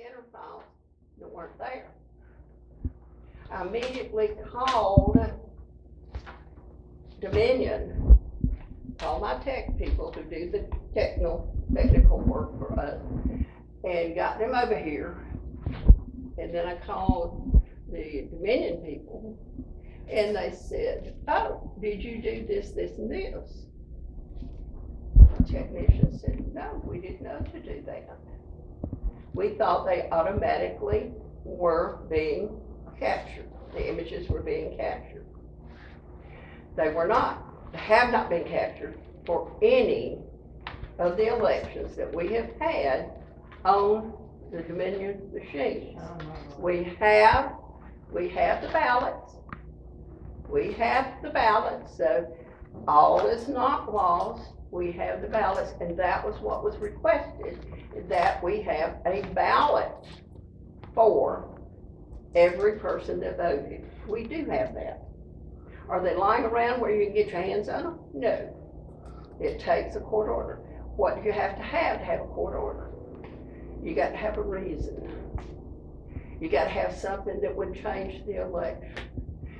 scanner files that weren't there. I immediately called Dominion, called my tech people who do the technical work for us, and got them over here. And then I called the Dominion people, and they said, "Oh, did you do this, this, and this?" The technician said, "No, we didn't know to do that. We thought they automatically were being captured. The images were being captured. They were not. They have not been captured for any of the elections that we have had on the Dominion machines. We have the ballots. We have the ballots, so all is not lost. We have the ballots, and that was what was requested, that we have a ballot for every person that voted. We do have that. Are they lying around where you can get your hands on them? No. It takes a court order. What do you have to have a court order? You got to have a reason. You got to have something that would change the election.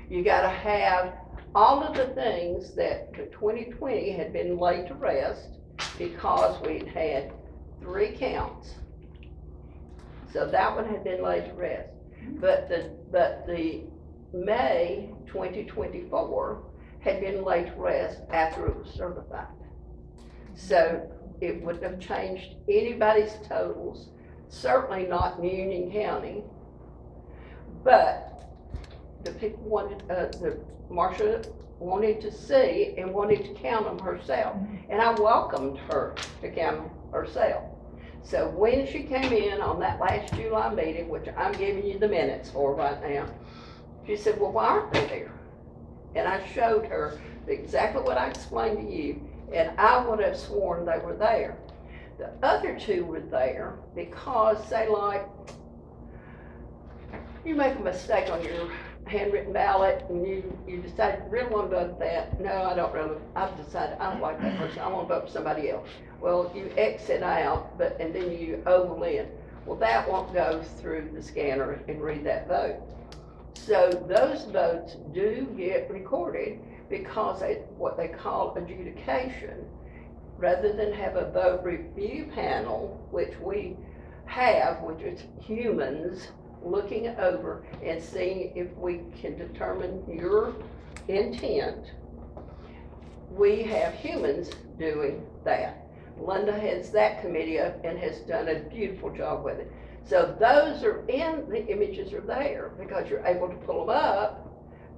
You got to have all of the things that the 2020 had been laid to rest because we'd had 3 counts. So that one had been laid to rest. But the May 2024 had been laid to rest after it was certified. So it wouldn't have changed anybody's totals, certainly not in Union County. But the people wanted, Marcia wanted to see and wanted to count them herself. And I welcomed her to count them herself. So when she came in on that last July meeting, which I'm giving you the minutes for right now, she said, "Well, why aren't they there?" And I showed her exactly what I explained to you, and I would have sworn they were there. The other 2 were there because they you make a mistake on your handwritten ballot and you decide you really want to vote that. No, I don't really. I've decided I don't like that person. I want to vote for somebody else. Well, you exit out, and then you oval in. Well, that won't go through the scanner and read that vote. So those votes do get recorded because what they call adjudication, rather than have a vote review panel, which we have, which is humans looking over and seeing if we can determine your intent. We have humans doing that. Linda heads that committee up and has done a beautiful job with it. So those are in, the images are there because you're able to pull them up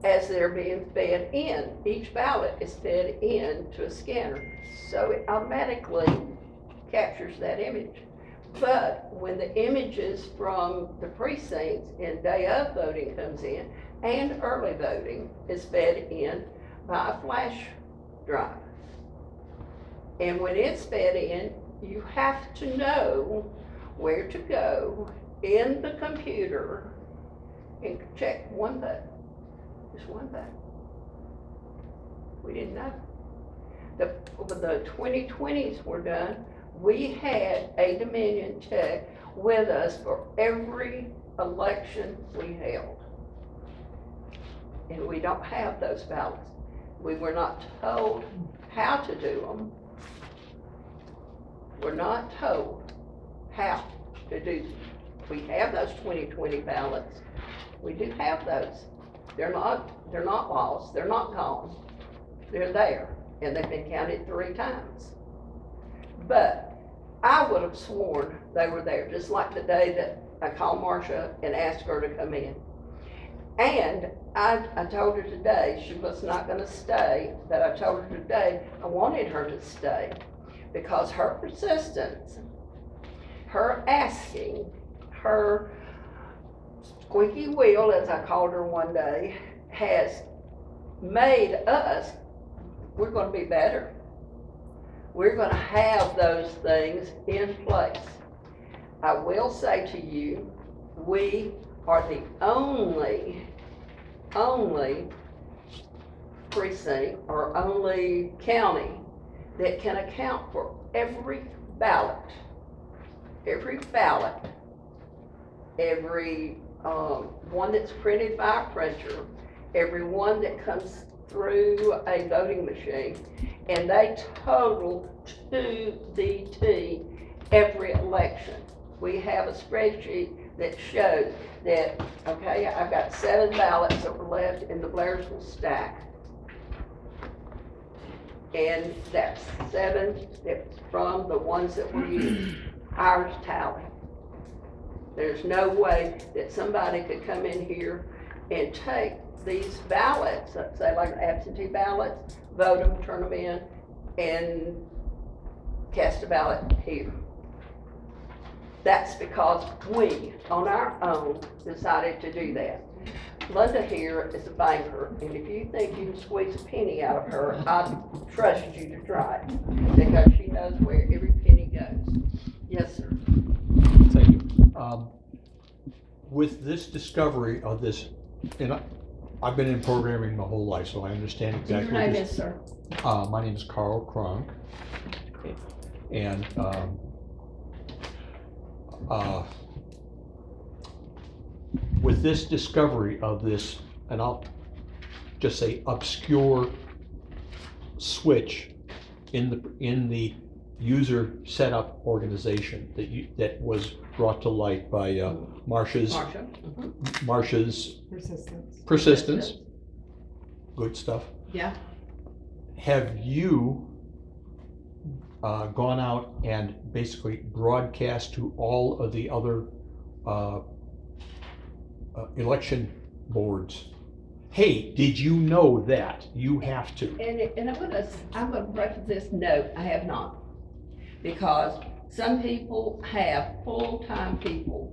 as they're being fed in. Each ballot is fed in to a scanner, so it automatically captures that image. But when the images from the precincts and day of voting comes in, and early voting is fed in by a flash drive. And when it's fed in, you have to know where to go in the computer and check one thing, just one thing. We didn't know. The 2020s were done. We had a Dominion tech with us for every election we held. And we don't have those ballots. We were not told how to do them. We're not told how to do them. We have those 2020 ballots. We do have those. They're not lost. They're not gone. They're there, and they've been counted 3 times. But I would have sworn they were there, just like the day that I called Marcia and asked her to come in. And I told her today she was not going to stay, but I told her today I wanted her to stay because her persistence, her asking, her squeaky wheel, as I called her one day, has made us, we're going to be better. We're going to have those things in place. I will say to you, we are the only precinct or only county that can account for every ballot every, one that's printed by a printer, every one that comes through a voting machine, and they total to the T every election. We have a spreadsheet that shows that, okay, I've got 7 ballots that were left in the Blairsville stack. And that's 7 that's from the ones that were used. Ours tally. There's no way that somebody could come in here and take these ballots, let's say like absentee ballots, vote them, turn them in, and cast a ballot here. That's because we, on our own, decided to do that. Linda here is a banker, and if you think you can squeeze a penny out of her, I trust you to try it, because she knows where every penny goes. Yes, sir. Thank you. With this discovery of this, and I've been in programming my whole life, so I understand exactly. Your name is, sir? My name is Carl Kronk, and with this discovery of this, and I'll just say obscure switch in the user setup organization that was brought to light by Marcia's persistence. Good stuff. Yeah. Have you gone out and basically broadcast to all of the other election boards, hey, did you know that you have to? And I'm gonna preface this, no, I have not. Because some people have full-time people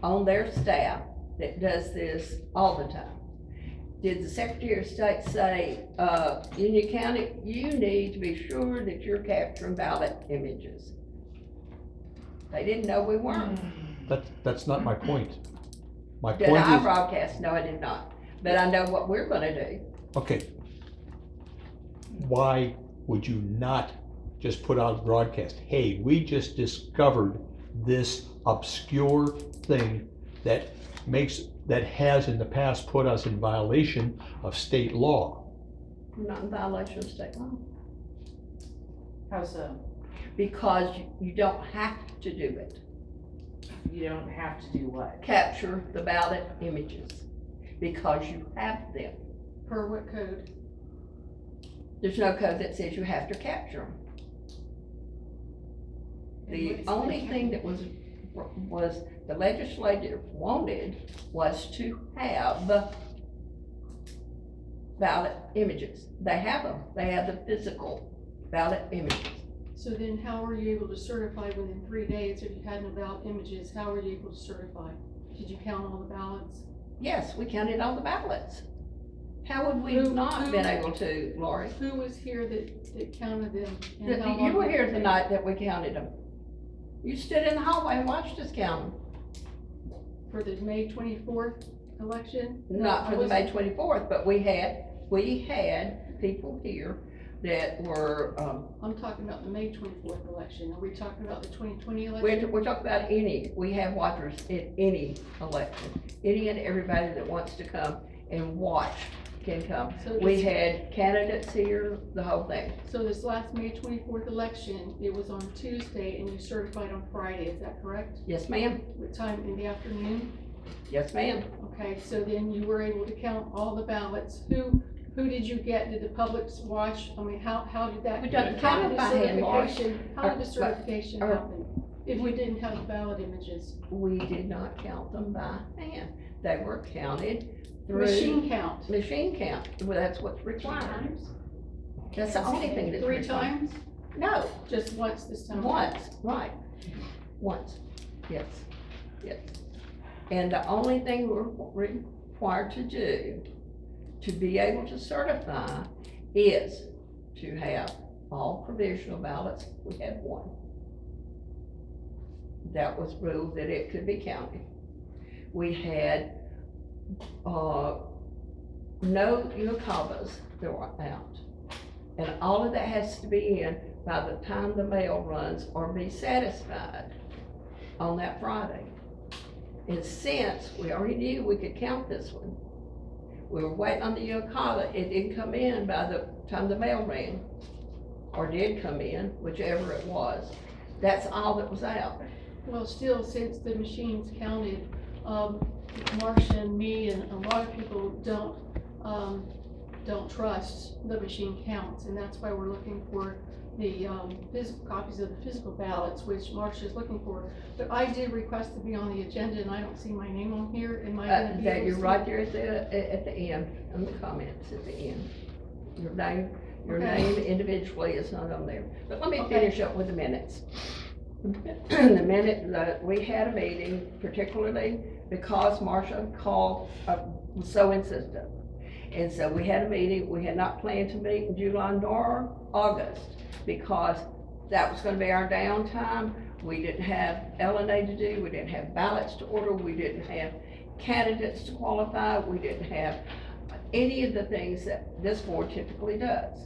on their staff that does this all the time. Did the Secretary of State say, in your county, you need to be sure that you're capturing ballot images? They didn't know we weren't. That's not my point. My Did point I is, broadcast? No, I did not. But I know what we're gonna do. okay, why would you not just put out a broadcast? Hey, we just discovered this obscure thing that has in the past put us in violation of state law. We're not in violation of state law. How so? Because you don't have to do it. You don't have to do what? Capture the ballot images, because you have them. Per what code? There's no code that says you have to capture them. The only thing that was the legislature wanted was to have ballot images. They have them. They have the physical ballot images. So then how were you able to certify within 3 days if you had no ballot images? How were you able to certify? Did you count all the ballots? Yes, we counted all the ballots. How would we not been able to, Lori? Who was here that counted them? And how You long were did here it the take? night that we counted them. You stood in the hallway and watched us count them. For the May 24th election? Not for I the May wasn't- 24th, but we had people here that were, I'm talking about the May 24th election. Are we talking about the 2020 election? we're talking about we have watchers in any election. Any and everybody that wants to come and watch can come. So We this- had candidates here, the whole thing. So this last May 24th election, it was on Tuesday and you certified on Friday, is that correct? Yes, ma'am. What time, in the afternoon? Yes, ma'am. Okay, so then you were able to count all the ballots. Who did you get? Did the public watch? I mean, how did that? We done how did counted the by hand, Laura. certification- How did the certification or- happen? If we didn't have the ballot images? We did not count them by hand. They were counted through. Machine count? Machine count. Well, that's what's required. That's the only thing that's 3 required. times? No, Just once this time? once, right. Once, yes, yes. And the only thing we're required to do to be able to certify is to have all provisional ballots. We had one. That was ruled that it could be counted. We had, no UCAVAs that were out. And all of that has to be in by the time the mail runs or be satisfied on that Friday. And since we already knew we could count this one, we were waiting on the Yocala, it didn't come in by the time the mail rang, or did come in, whichever it was. That's all that was out. Well, still, since the machines counted, Marcia and me and a lot of people don't trust the machine counts, and that's why we're looking for the, physical copies of the physical ballots, which Marcia is looking for. But I did request to be on the agenda, and I don't see my name on here. Am I gonna be That able you're to- right there at the end, on the comments at the end. Your name Okay. individually is not on there. But let me Okay. finish up with the minutes. The minute that we had a meeting, particularly because Marcia was so insistent. And so we had a meeting, we had not planned to meet in July nor August, because that was gonna be our downtime. We didn't have LNA to do, we didn't have ballots to order, we didn't have candidates to qualify, we didn't have any of the things that this board typically does.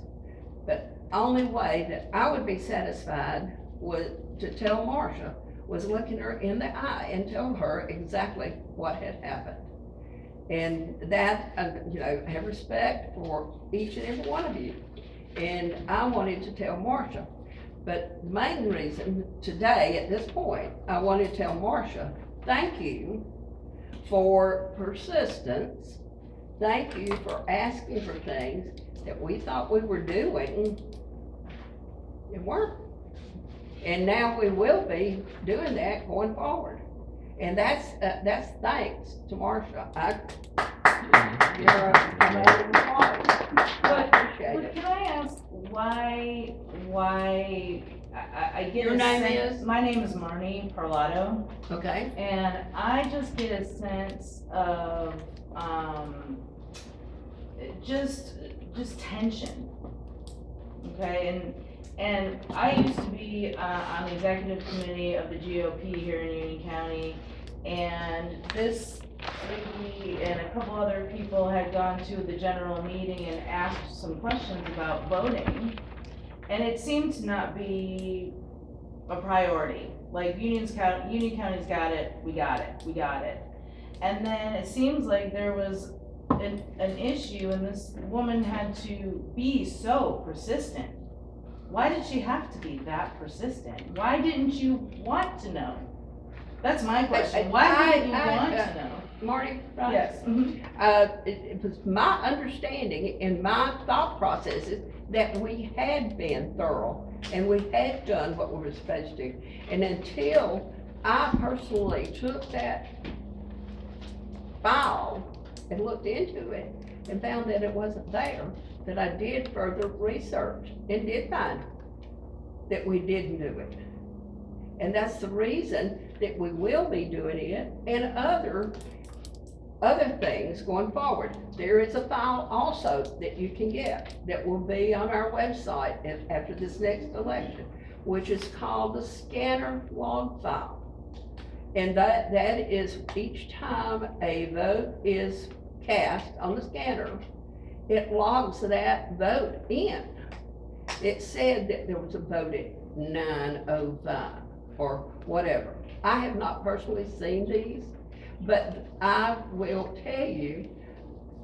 But only way that I would be satisfied was to tell Marcia, was looking her in the eye and tell her exactly what had happened. And that, have respect for each and every one of you. And I wanted to tell Marcia. But the main reason today, at this point, I wanted to tell Marcia, thank you for persistence. Thank you for asking for things that we thought we were doing and weren't. And now we will be doing that going forward. And that's thanks to Marcia. You're a man of applause. I appreciate But it. can I ask why, I get Your a name sense, is? my name is Marnie Parlato, Okay, and I just get a sense of, just tension. Okay, and I used to be, on the executive committee of the GOP here in Union County, and this lady and a couple other people had gone to the general meeting and asked some questions about voting, and it seemed to not be a priority. Like Union County's got it, we got it. And then it seems like there was an issue, and this woman had to be so persistent. Why did she have to be that persistent? Why didn't you want to know? That's my question. Why didn't you want to know? Marty, right? Yes. Mhm. It was my understanding and my thought processes that we had been thorough and we had done what we were supposed to. And until I personally took that file and looked into it and found that it wasn't there, that I did further research and did find that we didn't do it. And that's the reason that we will be doing it and other things going forward. There is a file also that you can get that will be on our website after this next election, which is called the scanner log file. And that is each time a vote is cast on the scanner, it logs that vote in. It said that there was a vote at 9:05 or whatever. I have not personally seen these, but I will tell you,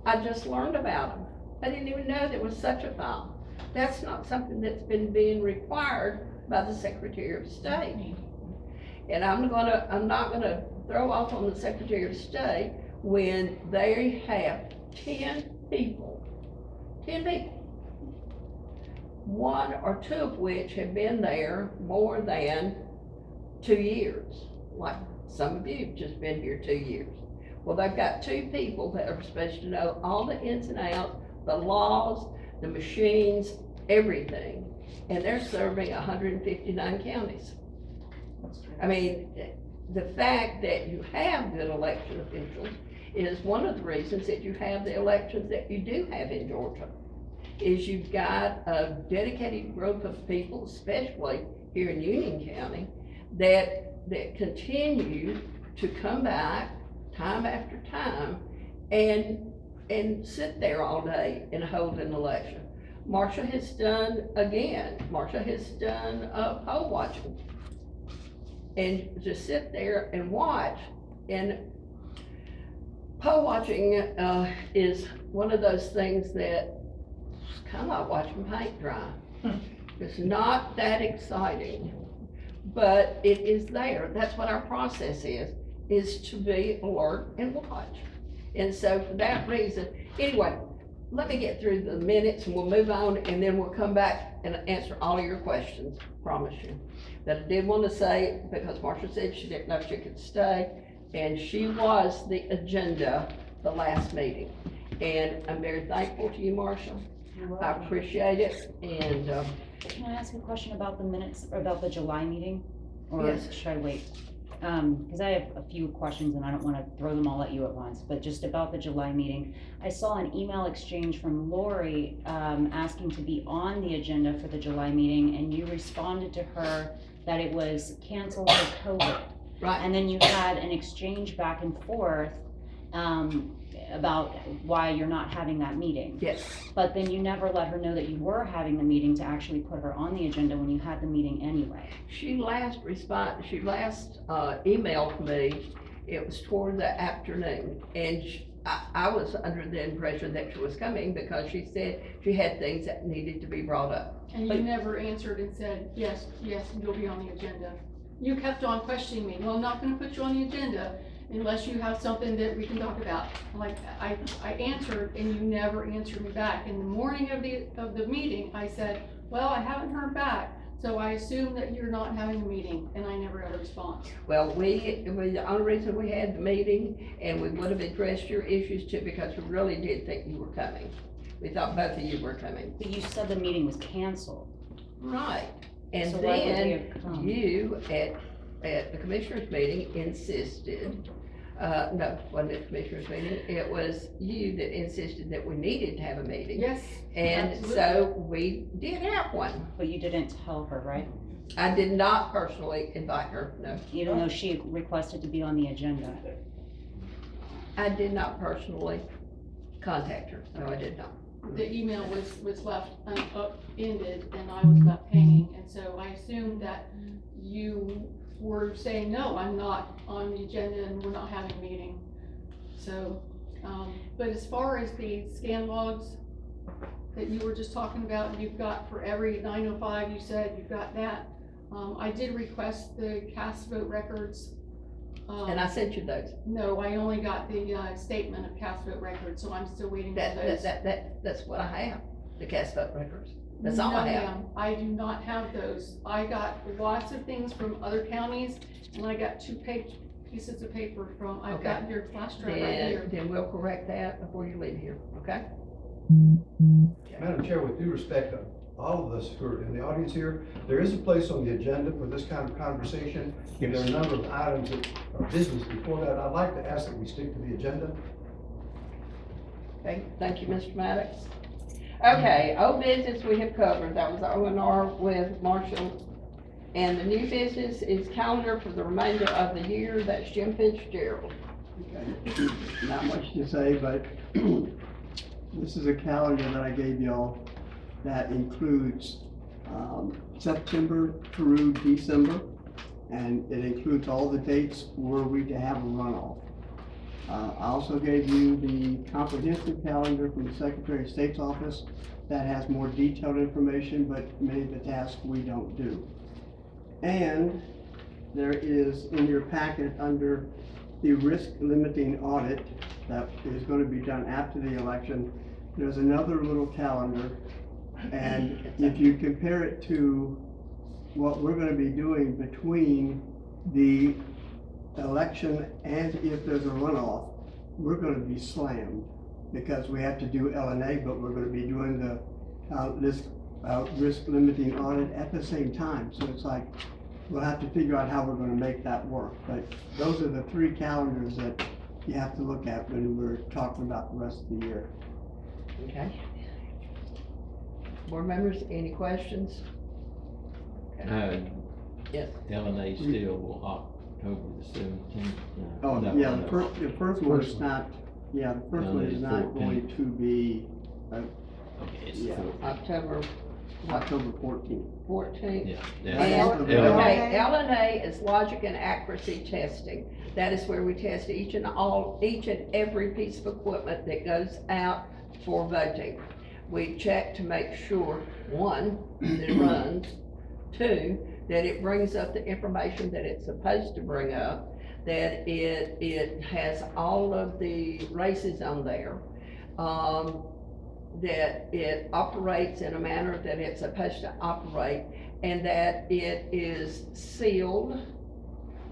I just learned about them. I didn't even know there was such a file. That's not something that's been being required by the Secretary of State. And I'm not gonna throw off on the Secretary of State when they have 10 people, one or two of which have been there more than 2 years. Like some of you have just been here 2 years. Well, they've got two people that are supposed to know all the ins and outs, the laws, the machines, everything. And they're serving 159 counties. I mean, the fact that you have good election officials is one of the reasons that you have the elections that you do have in Georgia. Is you've got a dedicated group of people, especially here in Union County, that continue to come back time after time and sit there all day and hold an election. Marcia has done poll watching. And to sit there and watch And poll watching, is one of those things that it's kind of like watching paint dry. It's not that exciting, but it is there. That's what our process is to be alert and watch. And so for that reason, anyway, let me get through the minutes and we'll move on and then we'll come back and answer all of your questions, promise you. But I did want to say, because Marcia said she didn't know if she could stay, and she was the agenda the last meeting. And I'm very thankful to you, Marcia. I appreciate it, and, Can I ask a question about the minutes, or about the July meeting? Or Yes. should I wait? Because I have a few questions and I don't want to throw them all at you at once, but just about the July meeting. I saw an email exchange from Lori asking to be on the agenda for the July meeting, and you responded to her that it was canceled for COVID. right, And then you had an exchange back and forth about why you're not having that meeting. yes. But then you never let her know that you were having the meeting to actually put her on the agenda when you had the meeting anyway. She last emailed me, it was toward the afternoon, and I was under the impression that she was coming because she said she had things that needed to be brought up. And you never answered and said, yes, yes, you'll be on the agenda. You kept on questioning me, well, I'm not gonna put you on the agenda unless you have something that we can talk about. Like, I answered and you never answered me back. In the morning of the meeting, I said, well, I haven't heard back, so I assume that you're not having a meeting, and I never got a response. Well, the only reason we had the meeting, and we would have addressed your issues too, because we really did think you were coming. We thought both of you were coming. But you said the meeting was canceled. Right, and So why would we then have come? you, at the commissioners meeting, insisted, no, wasn't at the commissioners meeting, it was you that insisted that we needed to have a meeting. Yes, And absolutely. so we did have one. But you didn't tell her, right? I did not personally invite her, no. Even though she requested to be on the agenda. I did not personally contact her, no, I did not. The email was left ended and I was left hanging, and so I assumed that you were saying, no, I'm not on the agenda and we're not having a meeting. So, but as far as the scan logs that you were just talking about, you've got for every 905, you said you've got that. I did request the cast vote records. And I sent you those. No, I only got the statement of cast vote records, so I'm still waiting for those. That's what I have, the cast vote records. That's all I No, have. ma'am, I do not have those. I got lots of things from other counties, and I got two pieces of paper from, I've Okay. got your flash drive right here. Then we'll correct that before you leave here, okay? Madam Chair, with due respect to all of us who are in the audience here, there is a place on the agenda for this kind of conversation. There are a number of items that are business before that. I'd like to ask that we stick to the agenda. Okay, thank you, Mr. Maddox. Okay, old business we have covered, that was O&R with Marshall. And the new business is calendar for the remainder of the year, that's Jim Fitzgerald. Okay. Not much to say, but this is a calendar that I gave y'all that includes September through December, and it includes all the dates were we to have a runoff. I also gave you the comprehensive calendar from the Secretary of State's office that has more detailed information, but many of the tasks we don't do. And there is in your packet under the risk limiting audit that is going to be done after the election, there's another little calendar. And if you compare it to what we're going to be doing between the election and if there's a runoff, we're going to be slammed because we have to do LNA, but we're going to be doing the risk limiting audit at the same time. So it's like, we'll have to figure out how we're going to make that work. But those are the three calendars that you have to look at when we're talking about the rest of the year. Okay. Board members, any questions? Yes. LNA still October the 17th. Oh, No, yeah, no. the first one is not, yeah, the first one is not going to be, Okay, it's the Yeah. 14th. October October 14th. 14th. Yeah. And, Yeah. okay, LNA is logic and accuracy testing. That is where we test each and every piece of equipment that goes out for voting. We check to make sure, one, that it runs, two, that it brings up the information that it's supposed to bring up, that it has all of the races on there, that it operates in a manner that it's supposed to operate, and that it is sealed.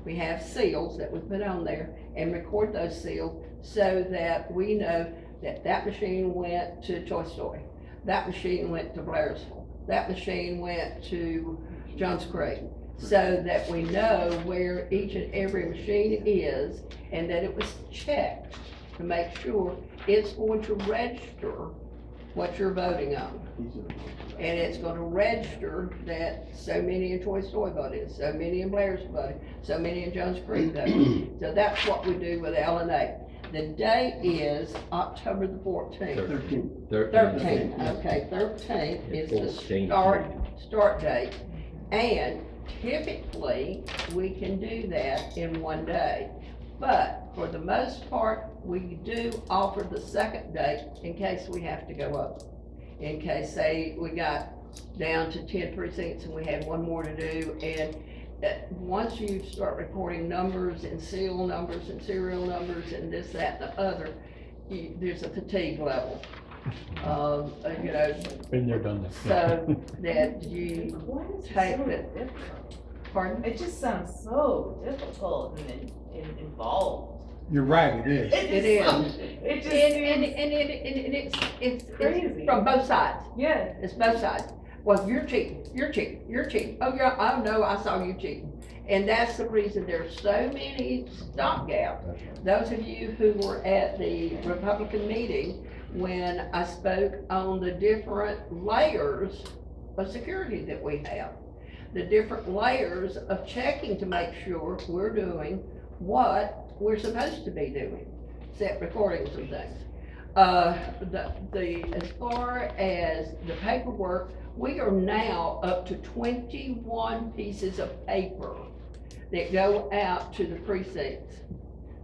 We have seals that we put on there and record those seals so that we know that that machine went to Toy Story, that machine went to Blairsville, that machine went to Johns Creek, so that we know where each and every machine is, and that it was checked to make sure it's going to register what you're voting on. And it's gonna register that so many in Toy Story voted, so many in Blairsville voted, so many in Johns Creek voted. So that's what we do with LNA. The date is October the 14th. 13th, okay, 13th is the start date. And typically, we can do that in one day. But for the most part, we do offer the second date in case we have to go up. In case, say, we got down to 10 precincts and we had one more to do, and once you start reporting numbers and serial numbers and serial numbers and this, that, and the other, there's a fatigue level. You know. Been there, done that. So that you take it. Pardon? It just sounds so difficult and involved. You're right, it is. It is. It just And it's crazy. from both sides. Yeah. It's both sides. Well, you're cheating, you're cheating, you're cheating. Oh, yeah, oh no, I saw you cheating. And that's the reason there's so many stopgaps. Those of you who were at the Republican meeting, when I spoke on the different layers of security that we have, the different layers of checking to make sure we're doing what we're supposed to be doing, set recordings and things. As far as the paperwork, we are now up to 21 pieces of paper that go out to the precincts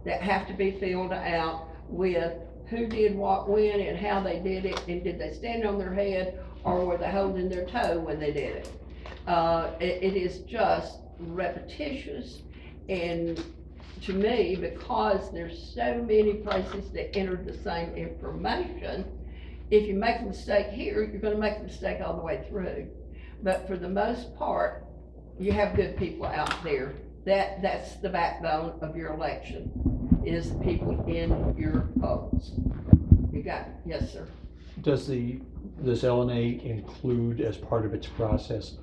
that have to be filled out with who did what when and how they did it, and did they stand on their head or were they holding their toe when they did it. It is just repetitious, and to me, because there's so many places that enter the same information, if you make a mistake here, you're gonna make a mistake all the way through. But for the most part, you have good people out there. That's the backbone of your election, is the people in your polls. You got it? Yes, sir. Does this LNA include, as part of its process,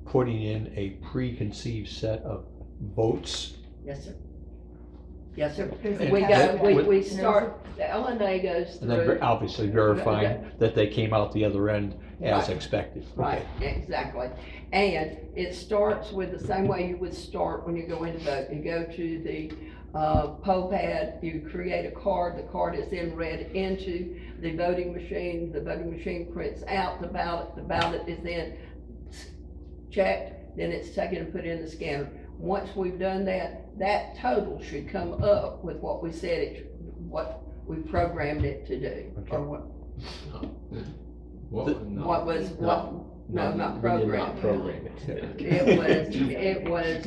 putting in a preconceived set of votes? Yes, sir. Yes, sir. And We start, the LNA goes And then through. obviously verifying that they came out the other end as Right. expected. Right, exactly. And it starts with the same way you would start when you go in to vote. You go to the poll pad, you create a card, the card is then read into the voting machine prints out the ballot is then checked, then it's taken and put in the scanner. Once we've done that, that total should come up with what we said what we programmed it to do, or what. What was, what, no, not programmed. It was,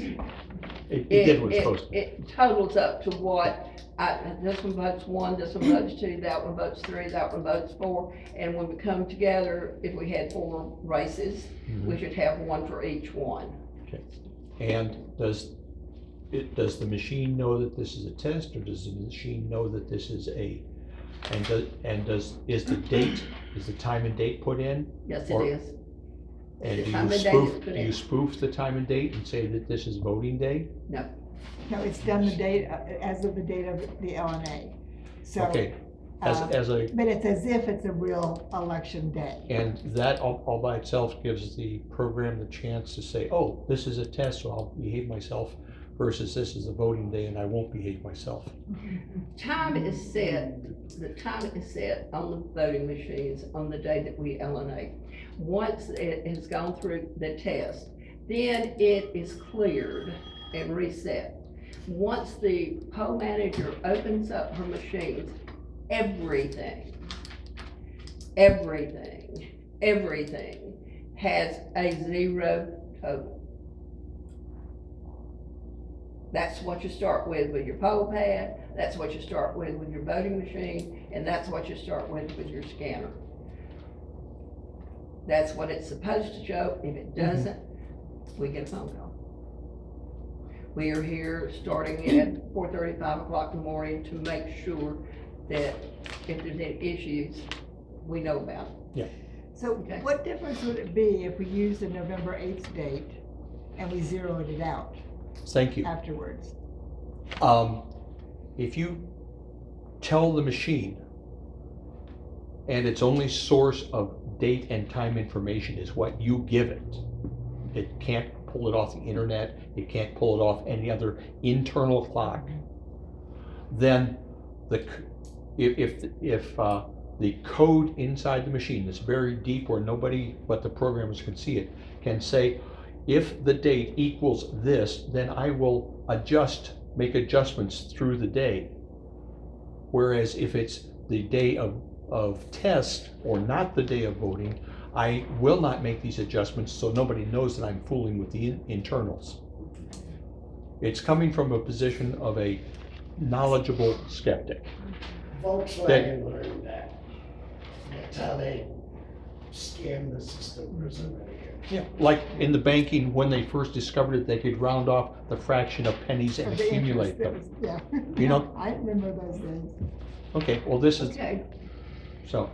It did what it's supposed to. it totals up to what, this one votes 1, this one votes 2, that one votes 3, that one votes 4, and when we come together, if we had 4 races, we should have 1 for each one. Okay. And does the machine know that this is a test, or does the machine know that this is is the time and date put in? Yes, it Or- is. And The do time you and date is spoof, put do in. you spoof the time and date and say that this is voting day? No, No, it's done the date, as of the date of the LNA. So, Okay, as a, but it's as if it's a real election day. and that all by itself gives the program the chance to say, oh, this is a test, so I'll behave myself versus this is a voting day and I won't behave myself. Time is set, the time is set on the voting machines on the day that we LNA. Once it has gone through the test, then it is cleared and reset. Once the poll manager opens up her machines, everything has a 0 total. That's what you start with your poll pad, that's what you start with your voting machine, and that's what you start with your scanner. That's what it's supposed to show. If it doesn't, we get a phone call. We are here starting at 4:30, 5 o'clock in the morning to make sure that if there's any issues, we know about it. So Okay. what difference would it be if we used the November 8th date and we zeroed it out Thank you. afterwards? If you tell the machine and its only source of date and time information is what you give it, it can't pull it off the internet, it can't pull it off any other internal clock, then if the code inside the machine is very deep where nobody but the programmers can see it, can say, if the date equals this, then I will make adjustments through the day. Whereas if it's the day of test or not the day of voting, I will not make these adjustments so nobody knows that I'm fooling with the internals. It's coming from a position of a knowledgeable skeptic. Volkswagen learned that. That's how they scam the system for somebody. Yeah, like in the banking, when they first discovered it, they could round off the fraction of pennies and Of the accumulate interest them. that was- Yeah. You know- I remember those days. Okay, well, this is, Okay, so,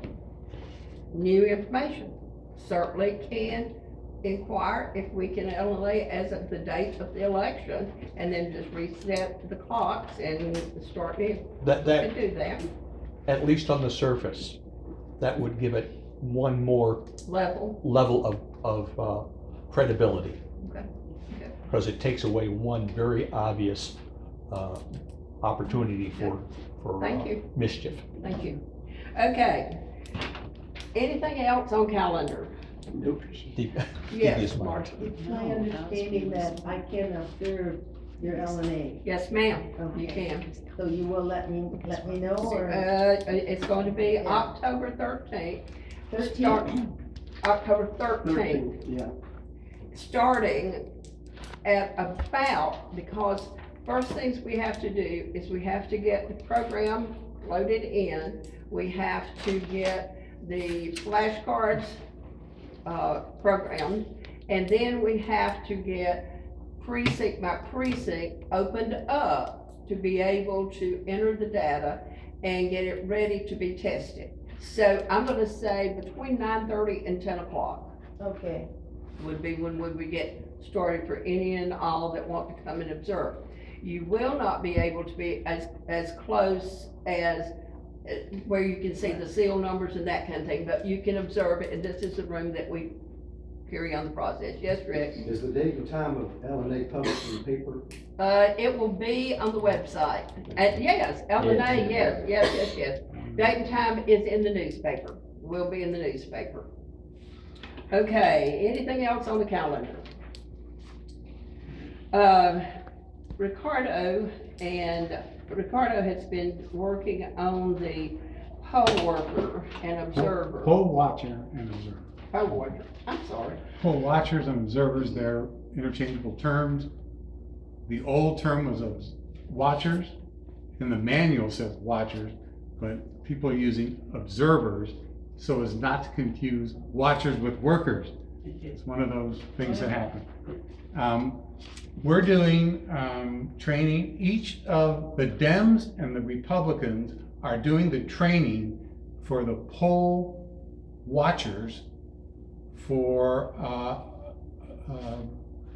new information. Certainly can inquire if we can LNA as of the date of the election and then just reset the clocks and start new. that, We can do that at least on the surface, that would give it one more level. level of credibility. Okay. Because it takes away one very obvious opportunity for Thank you. mischief. Thank you. Okay. Anything else on calendar? The- Yes, devious mind. Marcia. It's my understanding that I can observe your LNA, Yes, ma'am, you Okay. can. so you will let me know, or It's going to be October 13th. 13th? October 13th. Yeah. Starting at about, because first things we have to do is we have to get the program loaded in. We have to get the flashcards programmed, and then we have to get precinct by precinct opened up to be able to enter the data and get it ready to be tested. So I'm gonna say between 9:30 and 10 o'clock Okay, would be when we get started for any and all that want to come and observe. You will not be able to be as close as where you can see the seal numbers and that kind of thing, but you can observe it, and this is the room that we carry on the process. Yes, Rick? Is the date and time of LNA published in the paper? It will be on the website. Yes, LNA, yes. Date and time is in the newspaper, will be in the newspaper. Okay, anything else on the calendar? Ricardo has been working on the poll worker and observer. Poll watcher and observer. Poll worker, I'm sorry. Poll watchers and observers, they're interchangeable terms. The old term was watchers, and the manual says watchers, but people are using observers so as not to confuse watchers with workers. It's one of those things that happen. We're doing training. Each of the Dems and the Republicans are doing the training for the poll watchers for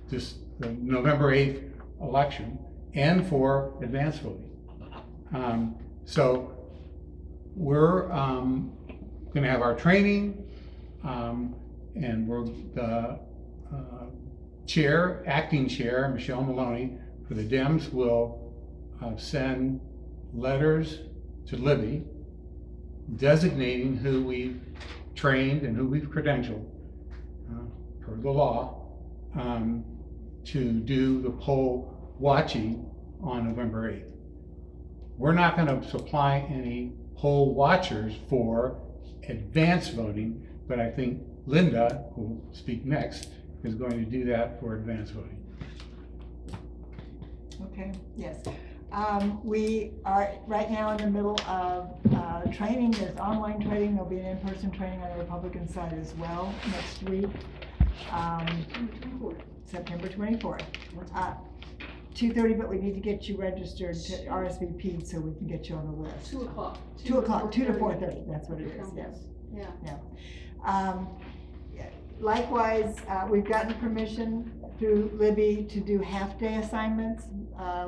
this the November 8th election and for advance voting. So we're going to have our training, and we're the acting chair, Michelle Maloney, the Dems will send letters to Libby designating who we've trained and who we've credentialed, per the law, to do the poll watching on November 8th. We're not gonna supply any poll watchers for advance voting, but I think Linda, who will speak next, is going to do that for advance voting. Okay, yes. We are right now in the middle of training. There's online training. There'll be an in-person training on the Republican side as well next week. September 24th. 2:30, but we need to get you registered to RSVP so we can get you on the list. 2 o'clock. 2 o'clock, 2 to 4:30, that's what it is, yes. Yeah. Likewise, we've gotten permission through Libby to do half-day assignments.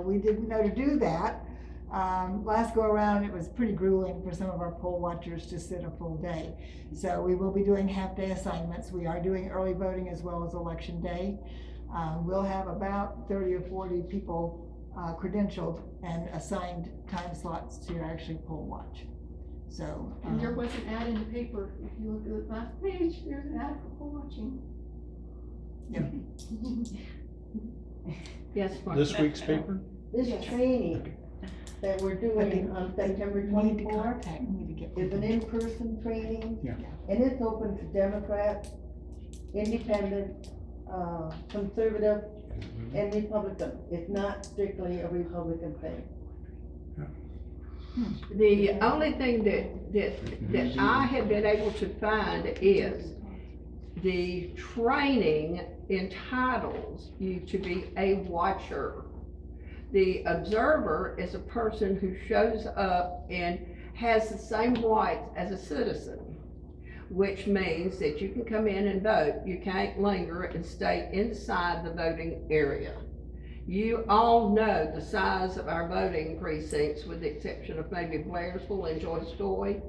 We didn't know to do that. Last go around, it was pretty grueling for some of our poll watchers to sit a full day. So we will be doing half-day assignments. We are doing early voting as well as election day. We'll have about 30 or 40 people credentialed and assigned time slots to actually poll watch. So. And there was an ad in the paper, if you look at the last page, there's an ad for poll watching. Yep. Yes, Mark. This week's paper? This Yes. training that we're doing on September Need to 24th contact, need to get. is an in-person training. Yeah. And it's open to Democrat, Independent, Conservative, and Republican. It's not strictly a Republican thing. The only thing that I have been able to find is the training entitles you to be a watcher. The observer is a person who shows up and has the same rights as a citizen, which means that you can come in and vote. You can't linger and stay inside the voting area. You all know the size of our voting precincts, with the exception of maybe Blairsville and Joyce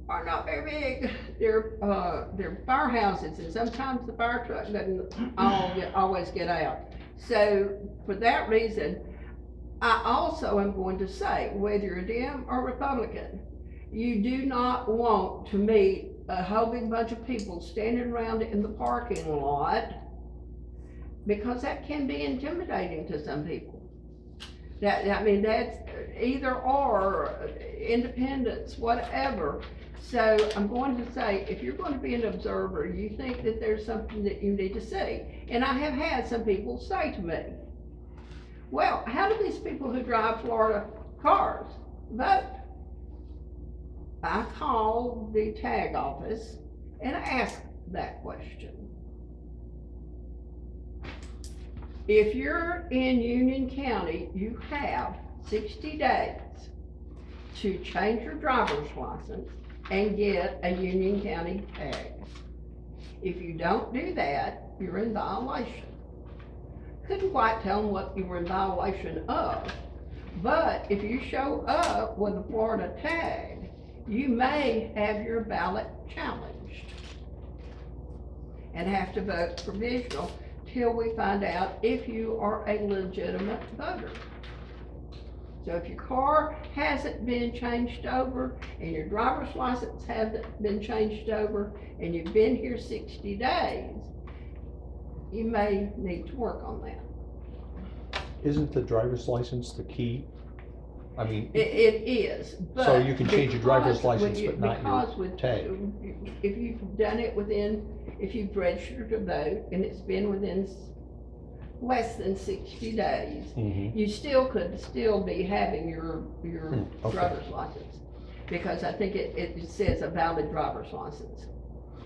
are not very big. They're firehouses, and sometimes the fire truck doesn't always get out. So for that reason, I also am going to say, whether you're a Dem or Republican, you do not want to meet a whole big bunch of people standing around in the parking lot, because that can be intimidating to some people. That's either or, independence, whatever. So I'm going to say, if you're going to be an observer, you think that there's something that you need to see. And I have had some people say to me, well, how do these people who drive Florida cars vote? I called the tag office and asked that question. If you're in Union County, you have 60 days to change your driver's license and get a Union County tag. If you don't do that, you're in violation. Couldn't quite tell them what you were in violation of, but if you show up with a Florida tag, you may have your ballot challenged and have to vote provisional till we find out if you are a legitimate voter. So if your car hasn't been changed over and your driver's license hasn't been changed over and you've been here 60 days, you may need to work on that. Isn't the driver's license the key? I mean. It is, but. So you can change your driver's because license, when you- but not because your with- tag. If you've done it if you've registered to vote and it's been within less than 60 days, Mhm. you could still be having your okay. driver's license. Because I think it says a valid driver's license.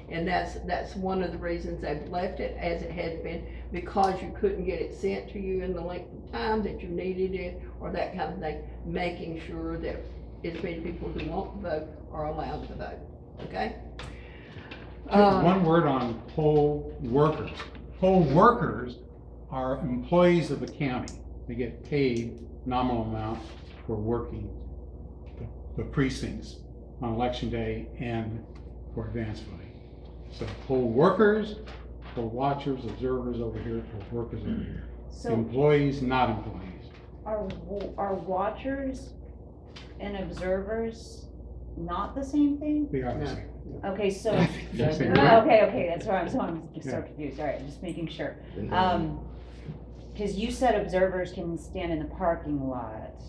And that's one of the reasons they've left it as it had been, because you couldn't get it sent to you in the length of time that you needed it, or that kind of thing, making sure that as many people who want to vote are allowed to vote, okay? Just one word on poll workers. Poll workers are employees of the county. They get paid nominal amount for working the precincts on election day and for advance voting. So poll workers, poll watchers, observers over here, poll workers over here. So employees, not employees. are watchers and observers not the same thing? They are the No. same. Okay, so, They're the same. okay, that's where I'm just so Yeah. confused, all right, just making sure. And Cause you said observers can stand in the parking lot,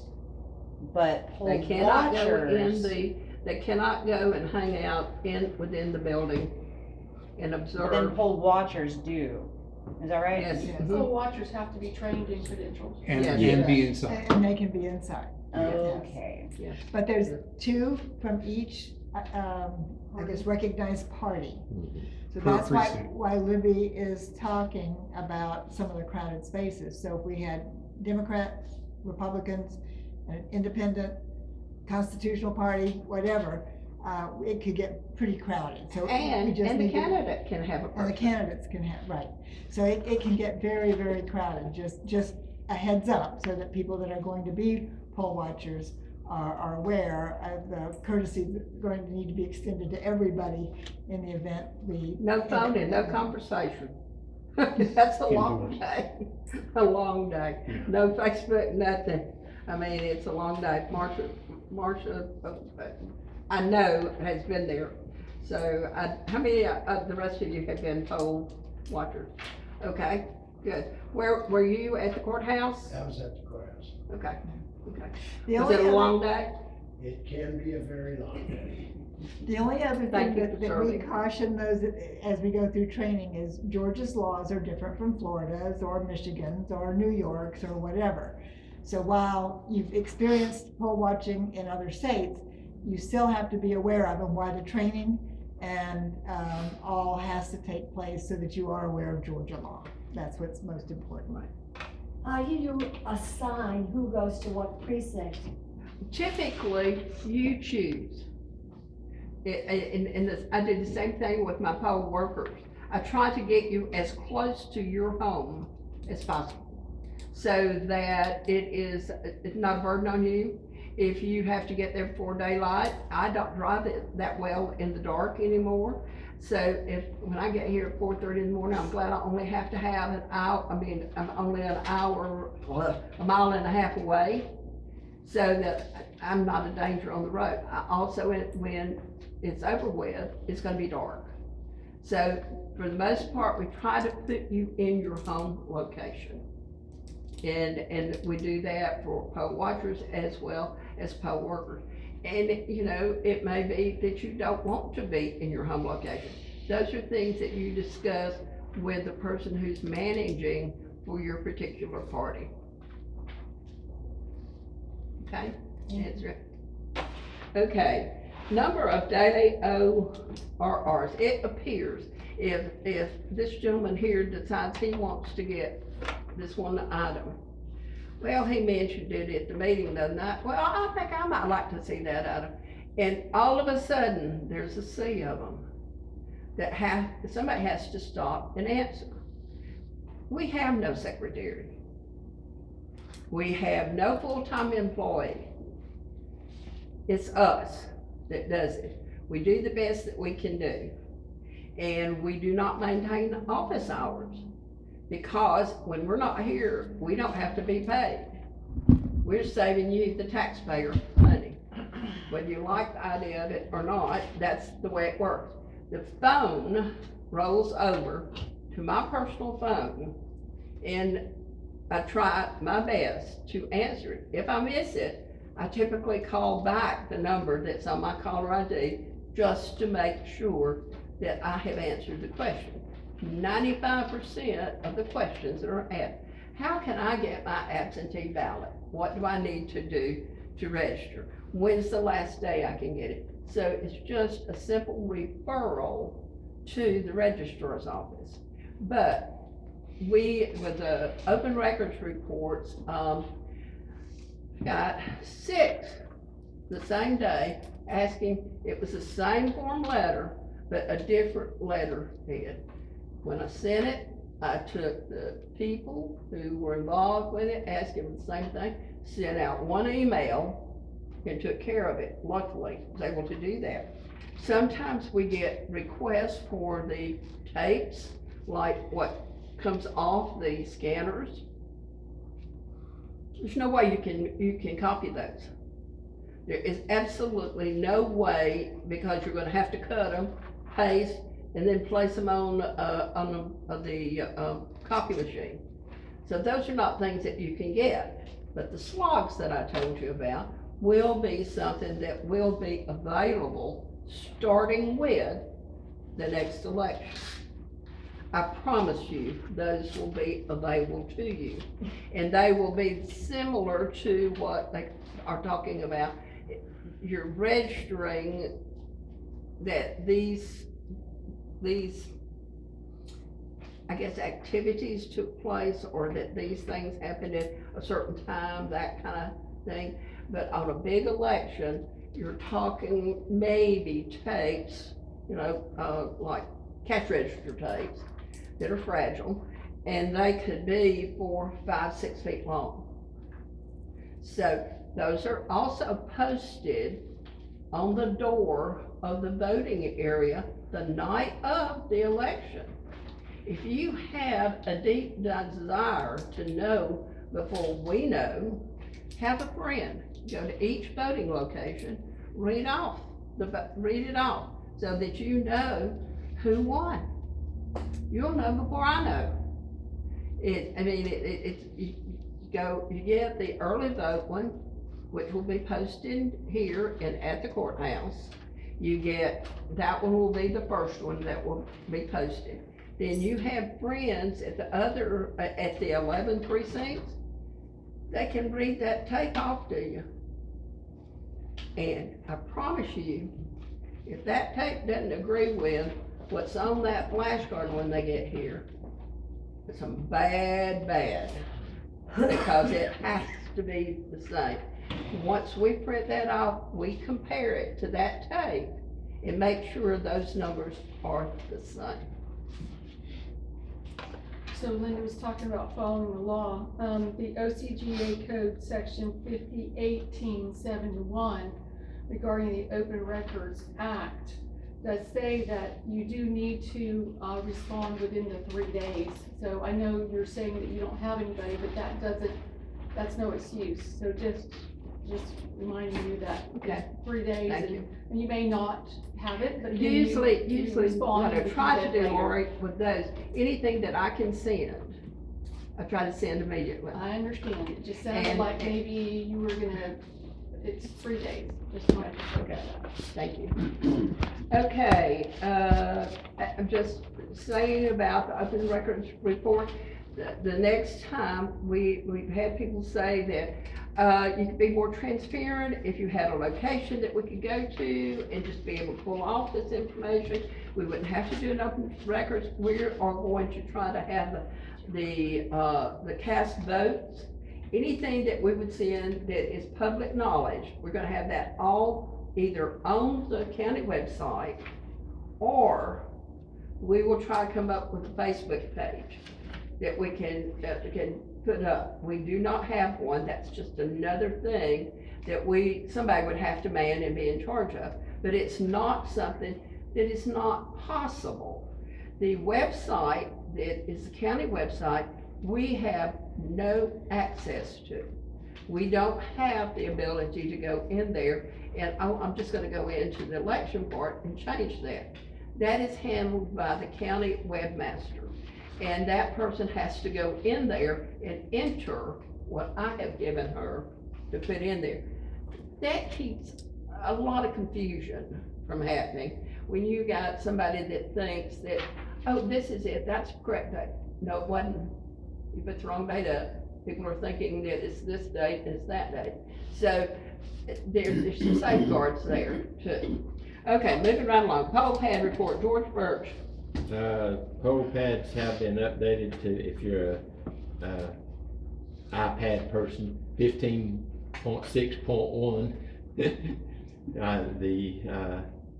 but poll They cannot go in watchers. they cannot go and hang out within the building and But then observe. poll watchers do, is that right? Yes. Yes. Mhm. Poll watchers have to be trained in credentials. And, Yes. and be inside. And they can be inside. Okay, But there's two from each, I guess, recognized party. So Per that's why, precinct. Libby is talking about some of the crowded spaces. So if we had Democrats, Republicans, an independent, constitutional party, whatever, it could get pretty crowded. So we And just the need to- candidate can have a And the person. candidates can have, right. So it can get very, very crowded, just a heads up, so that people that are going to be poll watchers are aware of the courtesy that's going to need to be extended to everybody in the event we. No phone and no conversation. That's a long day, a long day. Yeah. No Facebook, nothing. I mean, it's a long day. Marcia, I know has been there. So how many of the rest of you have been poll watchers? Okay, good. Where, were you at the courthouse? I was at the courthouse. Okay, okay. The Was only it a other- long day? It can be a very long day. The only other Thank thing you that for we serving. caution those as we go through training is Georgia's laws are different from Florida's or Michigan's or New York's or whatever. So while you've experienced poll watching in other states, you still have to be aware of them, why the training and all has to take place so that you are aware of Georgia law. That's what's most important. How do you assign who goes to what precinct? Typically, you choose. I did the same thing with my poll workers. I try to get you as close to your home as possible, so that it's not a burden on you. If you have to get there before daylight, I don't drive it that well in the dark anymore. So when I get here at 4:30 in the morning, I'm glad I only have to have an hour, I'm only an hour, a mile and a half away, so that I'm not a danger on the road. I also, when it's over with, it's gonna be dark. So for the most part, we try to put you in your home location. And we do that for poll watchers as well as poll workers. And, it may be that you don't want to be in your home location. Those are things that you discuss with the person who's managing for your particular party. Okay, answer it. Okay, number of daily ORRs. It appears if this gentleman here decides he wants to get this one item, well, he mentioned it at the meeting the other night, well, I think I might like to see that item. And all of a sudden, there's a sea of them that somebody has to stop and answer. We have no secretary. We have no full-time employee. It's us that does it. We do the best that we can do. And we do not maintain office hours, because when we're not here, we don't have to be paid. We're saving you, the taxpayer, money. Whether you like the idea of it or not, that's the way it works. The phone rolls over to my personal phone, and I try my best to answer it. If I miss it, I typically call back the number that's on my caller ID just to make sure that I have answered the question. 95% of the questions that are asked. How can I get my absentee ballot? What do I need to do to register? When's the last day I can get it? So it's just a simple referral to the registrar's office. But we, with the open records reports, got 6 the same day asking, it was the same form letter, but a different letterhead. When I sent it, I took the people who were involved with it, asked them the same thing, sent out one email and took care of it. Luckily, I was able to do that. Sometimes we get requests for the tapes, like what comes off the scanners, There's no way you can copy those. There is absolutely no way, because you're gonna have to cut them, paste, and then place them on the copy machine. So those are not things that you can get. But the slogs that I told you about will be something that will be available starting with the next election. I promise you, those will be available to you. And they will be similar to what they are talking about. You're registering that these, I guess, activities took place, or that these things happened at a certain time, that kind of thing. But on a big election, you're talking maybe tapes, like cash register tapes that are fragile, and they could be 4, 5, 6 feet long. So those are also posted on the door of the voting area the night of the election. If you have a deep desire to know before we know, have a friend, go to each voting location, read it off, so that you know who won. You'll know before I know. You get the early vote one, which will be posted here and at the courthouse. You get, that one will be the first one that will be posted. Then you have friends at the 11 precincts, they can read that tape off to you. And I promise you, if that tape doesn't agree with what's on that flashcard when they get here, it's some bad, because it has to be the same. Once we print that off, we compare it to that tape and make sure those numbers are the same. So Linda was talking about following the law. The OCGA code section 501871 regarding the Open Records Act does say that you do need to respond within the 3 days. So I know you're saying that you don't have anybody, but that's no excuse. So just reminding you that Okay. 3 days, Thank you. and you may not have it, but Usually respond what I and try to you do, later. Lori, with those, anything that I can send, I try to send immediately. I understand. It just sounded And- like maybe you were gonna, it's 3 days. Just wanted to Okay, thank you. Okay, I'm just saying about the open records report. The next time, we've had people say that you could be more transparent if you had a location that we could go to and just be able to pull off this information. We wouldn't have to do an open records. We are going to try to have the cast votes. Anything that we would send that is public knowledge, we're gonna have that all either on the county website, or we will try to come up with a Facebook page that we can put up. We do not have one. That's just another thing that somebody would have to man and be in charge of. But it's not something that is not possible. The website that is the county website, we have no access to. We don't have the ability to go in there, and I'm just gonna go into the election part and change that. That is handled by the county webmaster. And that person has to go in there and enter what I have given her to put in there. That keeps a lot of confusion from happening. When you got somebody that thinks that, oh, this is it, that's the correct date. No, it wasn't. You put the wrong date up. People are thinking that it's this date and it's that date. So there's some safeguards there too. Okay, moving right along. Poll pad report, George Birch. Poll pads have been updated to, if you're a iPad person, 15.6.1. The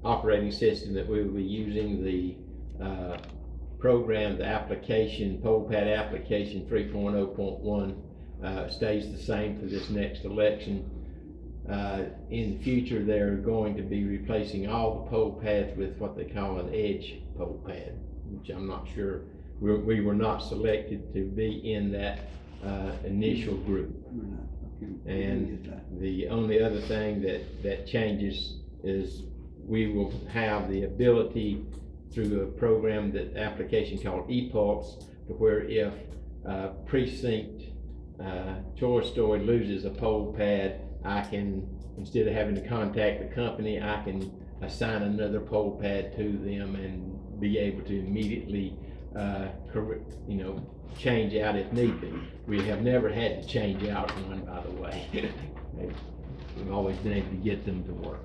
operating system that we will be using, the program, the application, poll pad application 3.0.1 stays the same for this next election. In the future, they're going to be replacing all the poll pads with what they call an edge poll pad, which I'm not sure, we were not selected to be in that initial group. And the only other thing that changes is we will have the ability through a program, that application called ePulse, to where if precinct Troy Story loses a poll pad, I can, instead of having to contact the company, I can assign another poll pad to them and be able to immediately, change out if need be. We have never had to change out one, by the way. We've always been able to get them to work.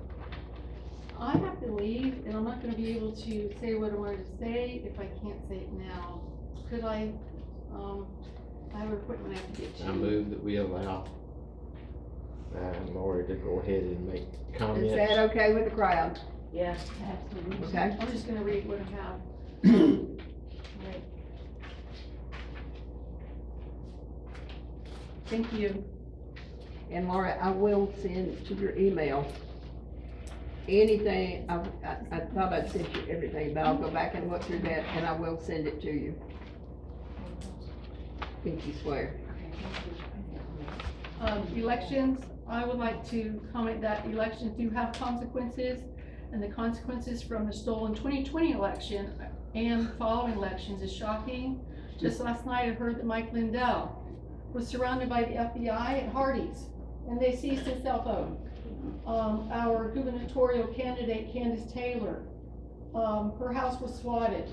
I have to leave, and I'm not gonna be able to say what I wanted to say if I can't say it now. Could I have an appointment I have to get to. I move that we allow Lori to go ahead and make comments. Is that okay with the crowd? Yes. Absolutely. Okay. I'm just gonna read what I have. Right. Thank you. And Laura, I will send to your email anything, I thought I'd sent you everything, but I'll go back and look through that, and I will send it to you. Pinky swear. Elections, I would like to comment that elections do have consequences, and the consequences from the stolen 2020 election and following elections is shocking. Just last night, I heard that Mike Lindell was surrounded by the FBI at Hardee's, and they seized his cell phone. Our gubernatorial candidate, Candace Taylor, her house was swatted.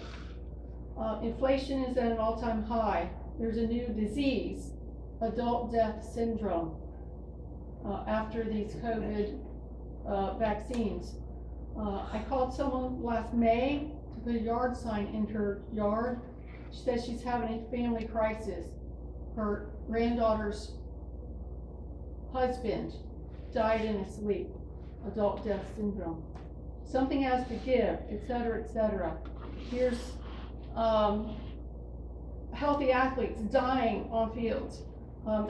Inflation is at an all-time high. There's a new disease, adult death syndrome, after these COVID vaccines. I called someone last May to put a yard sign in her yard. She says she's having a family crisis. Her granddaughter's husband died in his sleep, adult death syndrome. Something has to give, et cetera, et cetera. Here's healthy athletes dying on fields.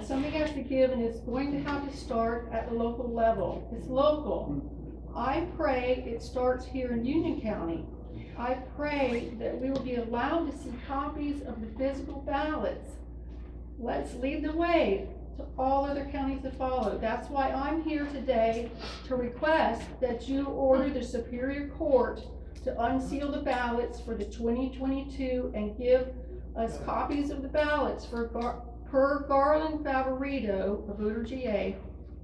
Something has to give, and it's going to have to start at the local level. It's local. I pray it starts here in Union County. I pray that we will be allowed to see copies of the physical ballots. Let's lead the way to all other counties to follow. That's why I'm here today to request that you order the Superior Court to unseal the ballots for the 2022 and give us copies of the ballots for per Garland Favorito, a voter GA,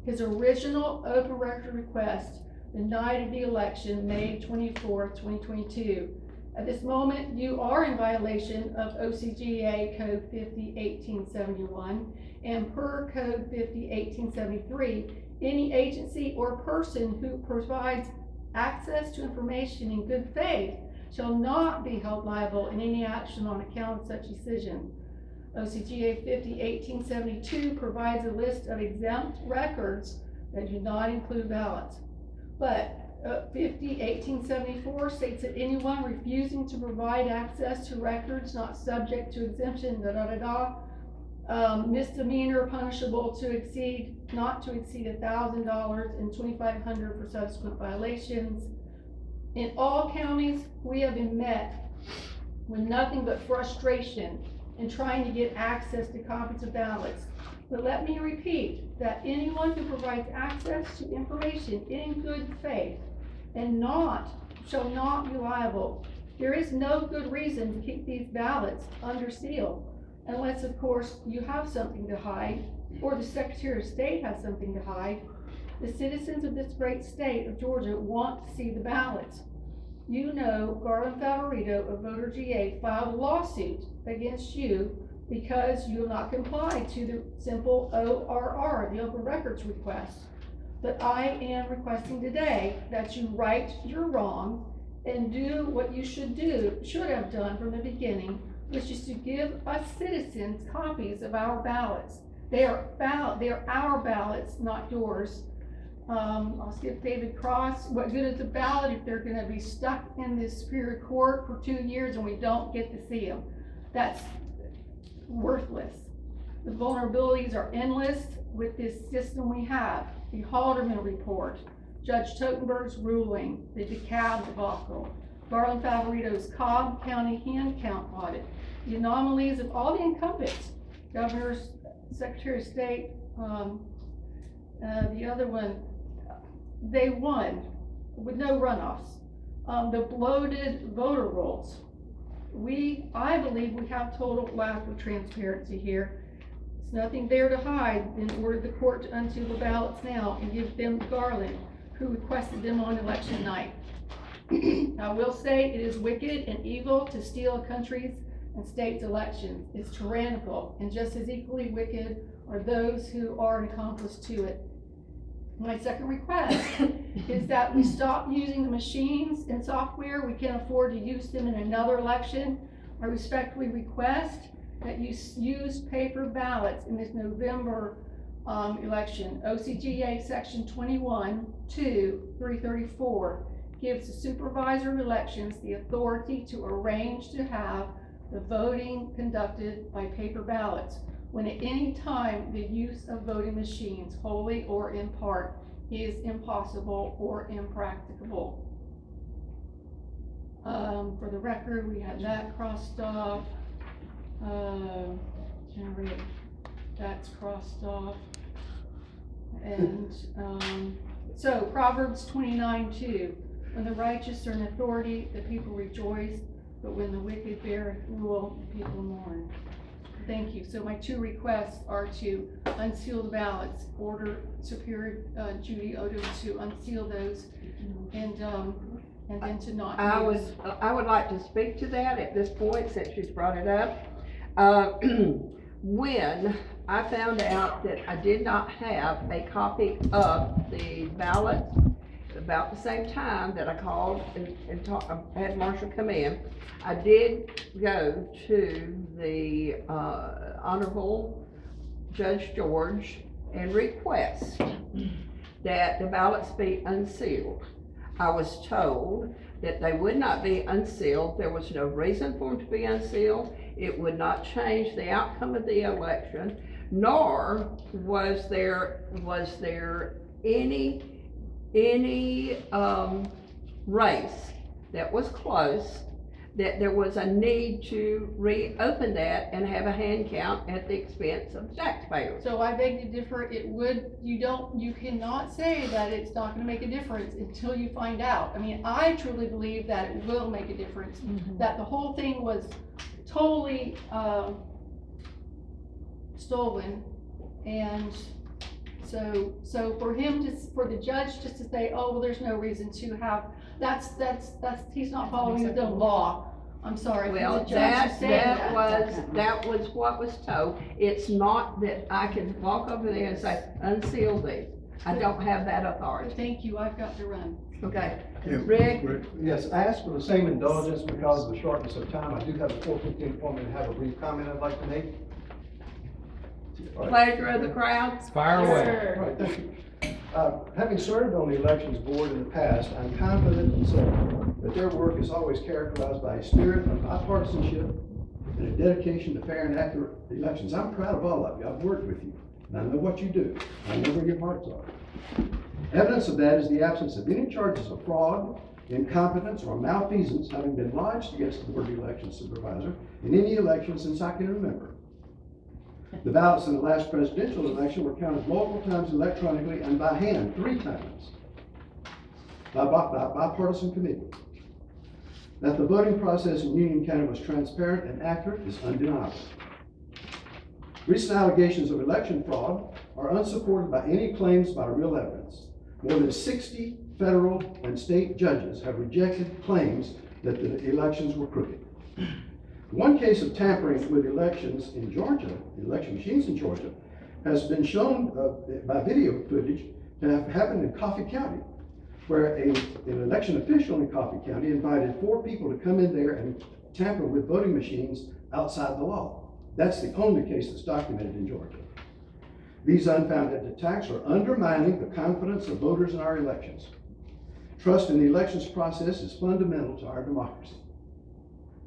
his original open record request the night of the election, May 24th, 2022. At this moment, you are in violation of OCGA Code 50-1871 and per Code 50-1873, any agency or person who provides access to information in good faith shall not be held liable in any action on account of such decision. OCGA 50-1872 provides a list of exempt records that do not include ballots. But 50-1874 states that anyone refusing to provide access to records not subject to exemption, misdemeanor punishable not to exceed $1,000 and $2,500 for subsequent violations. In all counties, we have been met with nothing but frustration in trying to get access to copies of ballots. But let me repeat that anyone who provides access to information in good faith and shall not be liable. There is no good reason to keep these ballots under seal, unless of course you have something to hide, or the Secretary of State has something to hide. The citizens of this great state of Georgia want to see the ballots. You know, Garland Favorito of Voter GA filed a lawsuit against you because you have not complied to the simple ORR, the open records request. But I am requesting today that you right your wrong and do what you should have done from the beginning, which is to give us citizens copies of our ballots. They are our ballots, not yours. I'll skip David Cross. What good is a ballot if they're gonna be stuck in the Superior Court for 2 years and we don't get to see them? That's worthless. The vulnerabilities are endless with this system we have. The Halderman report, Judge Totenberg's ruling, the DeKalb debacle, Garland Favorito's Cobb County hand count audit, the anomalies of all the incumbents, Governors Secretary of State, the other one, they won with no runoffs. The bloated voter rolls. I believe we have total lack of transparency here. There's nothing there to hide in order the court to unseal the ballots now and give them to Garland, who requested them on election night. I will say it is wicked and evil to steal a country's and states' elections. It's tyrannical, and just as equally wicked are those who are an accomplice to it. My second request is that we stop using the machines and software. We can't afford to use them in another election. I respectfully request that you use paper ballots in this November election. OCGA section 21-2-334 gives the supervisor of elections the authority to arrange to have the voting conducted by paper ballots when at any time the use of voting machines, wholly or in part, is impossible or impracticable. For the record, we had that crossed off. That's crossed off. And so Proverbs 29:2, when the righteous are in authority, the people rejoice, but when the wicked bear rule, the people mourn. Thank you. So my two requests are to unseal the ballots, order Superior Judy Odom to unseal those, and then to not use. I would like to speak to that at this point, since she's brought it up. When I found out that I did not have a copy of the ballot, about the same time that I called and had Marshall come in, I did go to the Honorable Judge George and request that the ballots be unsealed. I was told that they would not be unsealed. There was no reason for them to be unsealed. It would not change the outcome of the election, nor was there any race that was close that there was a need to reopen that and have a hand count at the expense of taxpayers. So I beg to differ. It would, you cannot say that it's not gonna make a difference until you find out. I mean, I truly believe that it will make a difference, that the whole thing was totally, stolen. And so for the judge just to say, oh, well, there's no reason to have, that's, he's not following the law. I'm sorry. Well, that was what was told. It's not that I can walk over there and say, unseal these. I don't have that authority. Thank you, I've got to run. Okay. Yeah, Rick? Yes, I ask for the same indulgence because of the shortness of time. I do have a 4:15 appointment and have a brief comment I'd like to make. Pleasure of the crowd. Fire away. All right, thank you. Having served on the elections board in the past, I'm confident and certain that their work is always characterized by a spirit of bipartisanship and a dedication to fair and accurate elections. I'm proud of all of you. I've worked with you, and I know what you do. I know where your hearts are. Evidence of that is the absence of any charges of fraud, incompetence, or malfeasance having been lodged against the Board of Election Supervisor in any election since I can remember. The ballots in the last presidential election were counted multiple times electronically and by hand 3 times by bipartisan committee. That the voting process in Union County was transparent and accurate is undeniable. Recent allegations of election fraud are unsupported by any claims by real evidence. More than 60 federal and state judges have rejected claims that the elections were crooked. One case of tampering with elections in Georgia, election machines in Georgia, has been shown by video footage to have happened in Coffee County, where an election official in Coffee County invited 4 people to come in there and tamper with voting machines outside the law. That's the only case that's documented in Georgia. These unfounded attacks are undermining the confidence of voters in our elections. Trust in the elections process is fundamental to our democracy.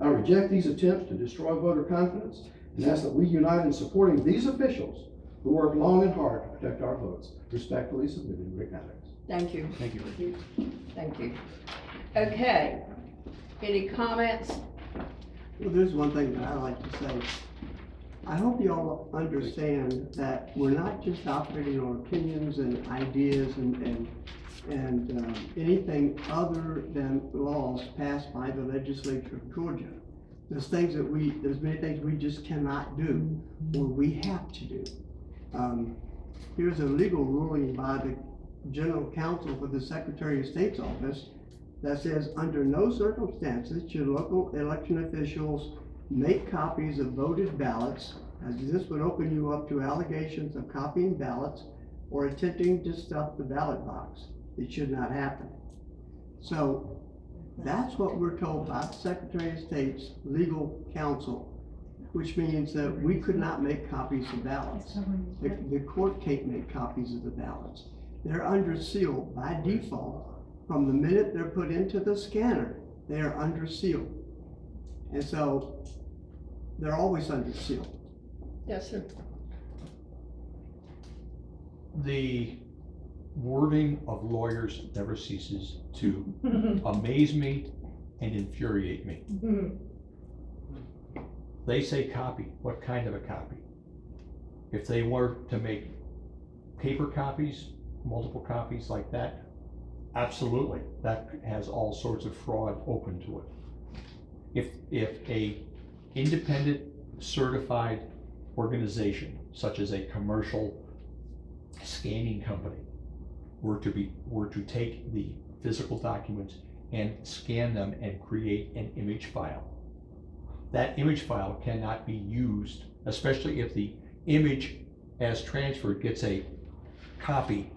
I reject these attempts to destroy voter confidence and ask that we unite in supporting these officials who work long and hard to protect our votes. Respectfully submitted, Rick Alex. Thank you. Thank you, Rick. Thank you. Okay. Any comments? Well, there's one thing that I like to say. I hope you all understand that we're not just operating on opinions and ideas and anything other than laws passed by the legislature of Georgia. There's many things we just cannot do, or we have to do. Here's a legal ruling by the General Counsel for the Secretary of State's office that says, under no circumstances should local election officials make copies of voted ballots, as this would open you up to allegations of copying ballots or attempting to stuff the ballot box. It should not happen. So that's what we're told by the Secretary of State's legal counsel, which means that we could not make copies of ballots. The court can't make copies of the ballots. They're under seal by default. From the minute they're put into the scanner, they are under seal. And so they're always under seal. Yes, sir. The wording of lawyers never ceases to amaze me and infuriate me. They say copy. What kind of a copy? If they were to make paper copies, multiple copies like that, absolutely, that has all sorts of fraud open to it. If a independent certified organization, such as a commercial scanning company, were to take the physical documents and scan them and create an image file, that image file cannot be used, especially if the image as transferred gets a copy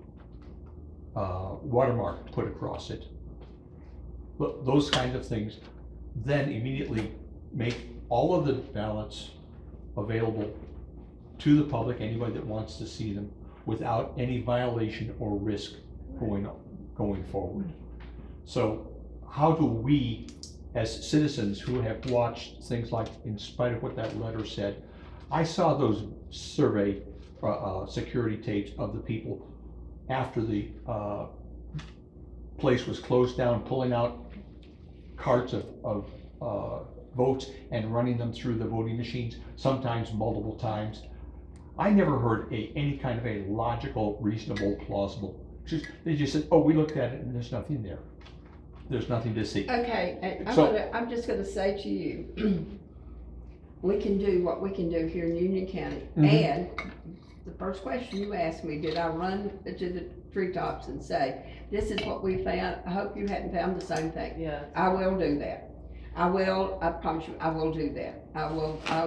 watermark put across it. Those kinds of things then immediately make all of the ballots available to the public, anybody that wants to see them, without any violation or risk going forward. So how do we, as citizens who have watched things like, in spite of what that letter said, I saw those survey security tapes of the people after the place was closed down, pulling out carts of votes and running them through the voting machines, sometimes multiple times. I never heard any kind of a logical, reasonable, plausible. They just said, oh, we looked at it and there's nothing there. There's nothing to see. Okay, and So- I'm just gonna say to you, we can do what we can do here in Union County. Mhm. And the first question you asked me, did I run to the treetops and say, this is what we found, I hope you hadn't found the same thing. Yeah. I will do that. I promise you, I will do that. I will, I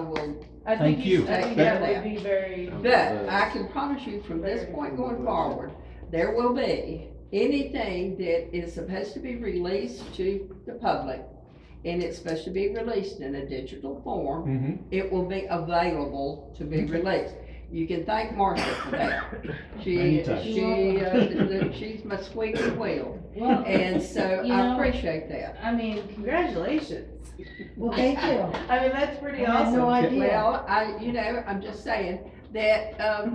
Thank think you. I think That- that would be very. but I can promise you from this point going forward, there will be anything that is supposed to be released to the public, and it's supposed to be released in a digital form, Mhm. it will be available to be released. You can thank Marcia for that. She's my squeaky wheel, Well, and so You I know- appreciate that. I mean, congratulations. Well, thank you. I mean, that's pretty I had no awesome. idea. Well, I'm just saying that, I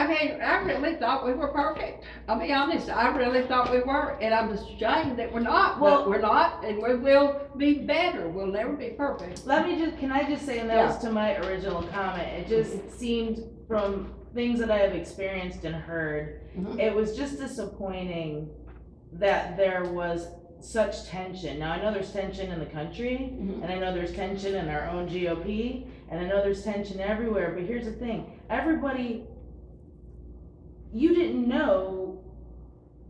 mean, I really thought we were perfect. I'll be honest, I really thought we were, and I'm ashamed that we're not, Well- but we're not, and we will be better. We'll never be perfect. Can I just say, and that was to my original comment, it just seemed from things that I have experienced and heard, Mhm. it was just disappointing that there was such tension. Now, I know there's tension in the country, Mhm. and I know there's tension in our own GOP, and I know there's tension everywhere, but here's the thing, everybody, you didn't know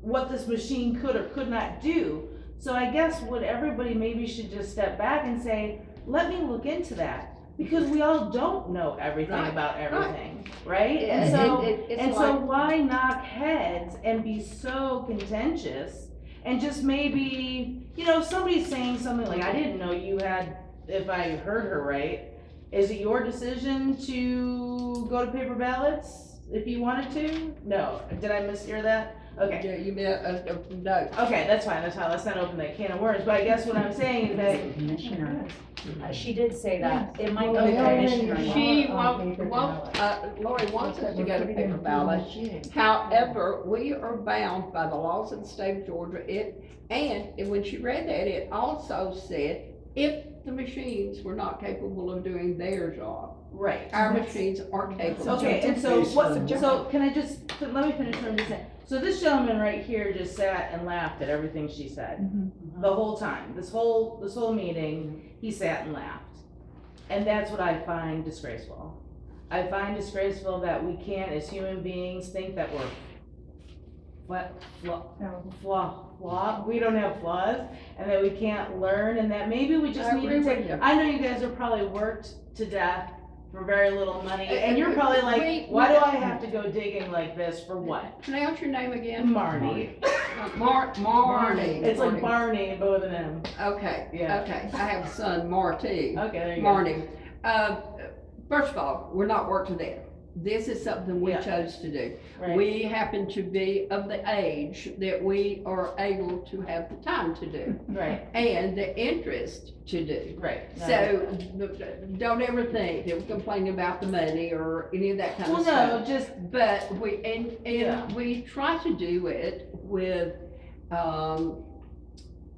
what this machine could or could not do. So I guess what everybody maybe should just step back and say, let me look into that, because we all don't know everything Right, about everything, right? Yeah, And so, it's and so like- why knock heads and be so contentious and just maybe, somebody's saying something like, I didn't know you had, if I heard her right, is it your decision to go to paper ballots if you wanted to? No, did I mishear that? Okay. Yeah, you meant, no. Okay, that's fine, let's not open that can of worms, but I guess what I'm saying is that, Commissioner, she did say that, it might Well, go they to already commissioner. are. She On Lori wants us to go to paper ballots. Machine. However, we are bound by the laws of the state of Georgia. And when she read that, it also said, if the machines were not capable of doing their job, Right. our machines are capable. Okay, and so what, Subjective. so can I just, let me finish what I'm just saying. So this gentleman right here just sat and laughed at everything she said, the whole time, this whole meeting, he sat and laughed. And that's what I find disgraceful. I find disgraceful that we can't, as human beings, think that we're we don't have flaws, and that we can't learn, and that maybe we just I need agree to with take, you. I know you guys are probably worked to death for very little money, and you're probably like, We- why do I have to go digging like this for what? Pronounce your name again. Marnie. Marnie. It's like Barney, but with an M. Okay, Yeah. okay, I have a son, Marty. Okay, there you go. Marnie. First of all, we're not worked to death. This is something we Yeah. chose to do. Right. We happen to be of the age that we are able to have the time to do Right, and the interest to do. right. So, don't ever think that we're complaining about the money or any of that kind Well, of stuff. no, just, But Yeah. we try to do it with,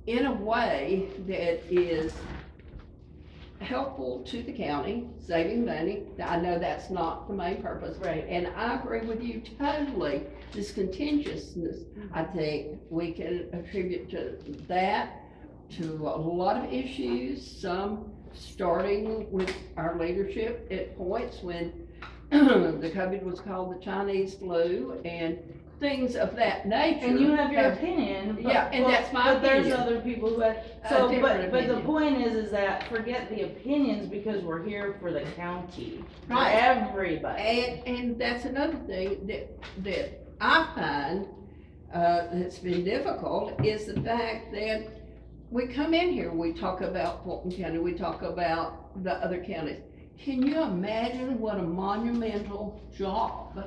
in a way that is helpful to the county, saving money. I know that's not the main purpose. Right. And I agree with you totally. This contentiousness, I think we can attribute to that, to a lot of issues, some starting with our leadership at points when the COVID was called the Chinese flu and things of that nature. and you have your opinion, but. Yeah, and that's my But there's opinion. other people who have, A so, different but the opinion. point is that forget the opinions because we're here for the county, for Right. everybody. And that's another thing that I find, that's been difficult, is the fact that we come in here, we talk about Fulton County, we talk about the other counties. Can you imagine what a monumental job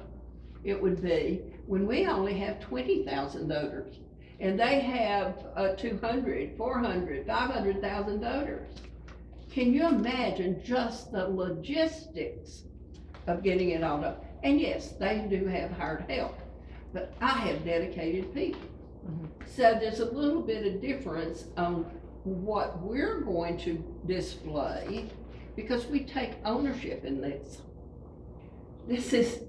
it would be when we only have 20,000 voters? And they have 200, 400, 500,000 voters. Can you imagine just the logistics of getting it all done? And yes, they do have hired help, but I have dedicated people. So there's a little bit of difference on what we're going to display because we take ownership in this. This is,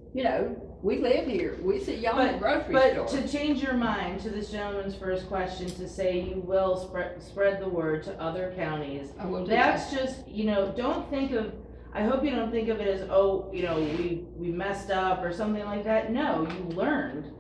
we live here, we see y'all in the grocery But store. to change your mind to this gentleman's first question, to say you will spread the word to other counties, I will do that's that. just, don't think of, I hope you don't think of it as, we messed up or something like that. No, you learned.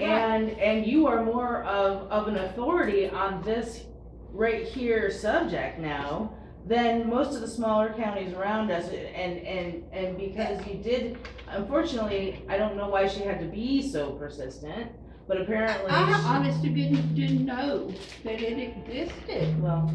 And you are more of an authority on this right here subject now than most of the smaller counties around us, and because you did, unfortunately, I don't know why she had to be so persistent, but apparently. I honestly didn't know that it existed. Well,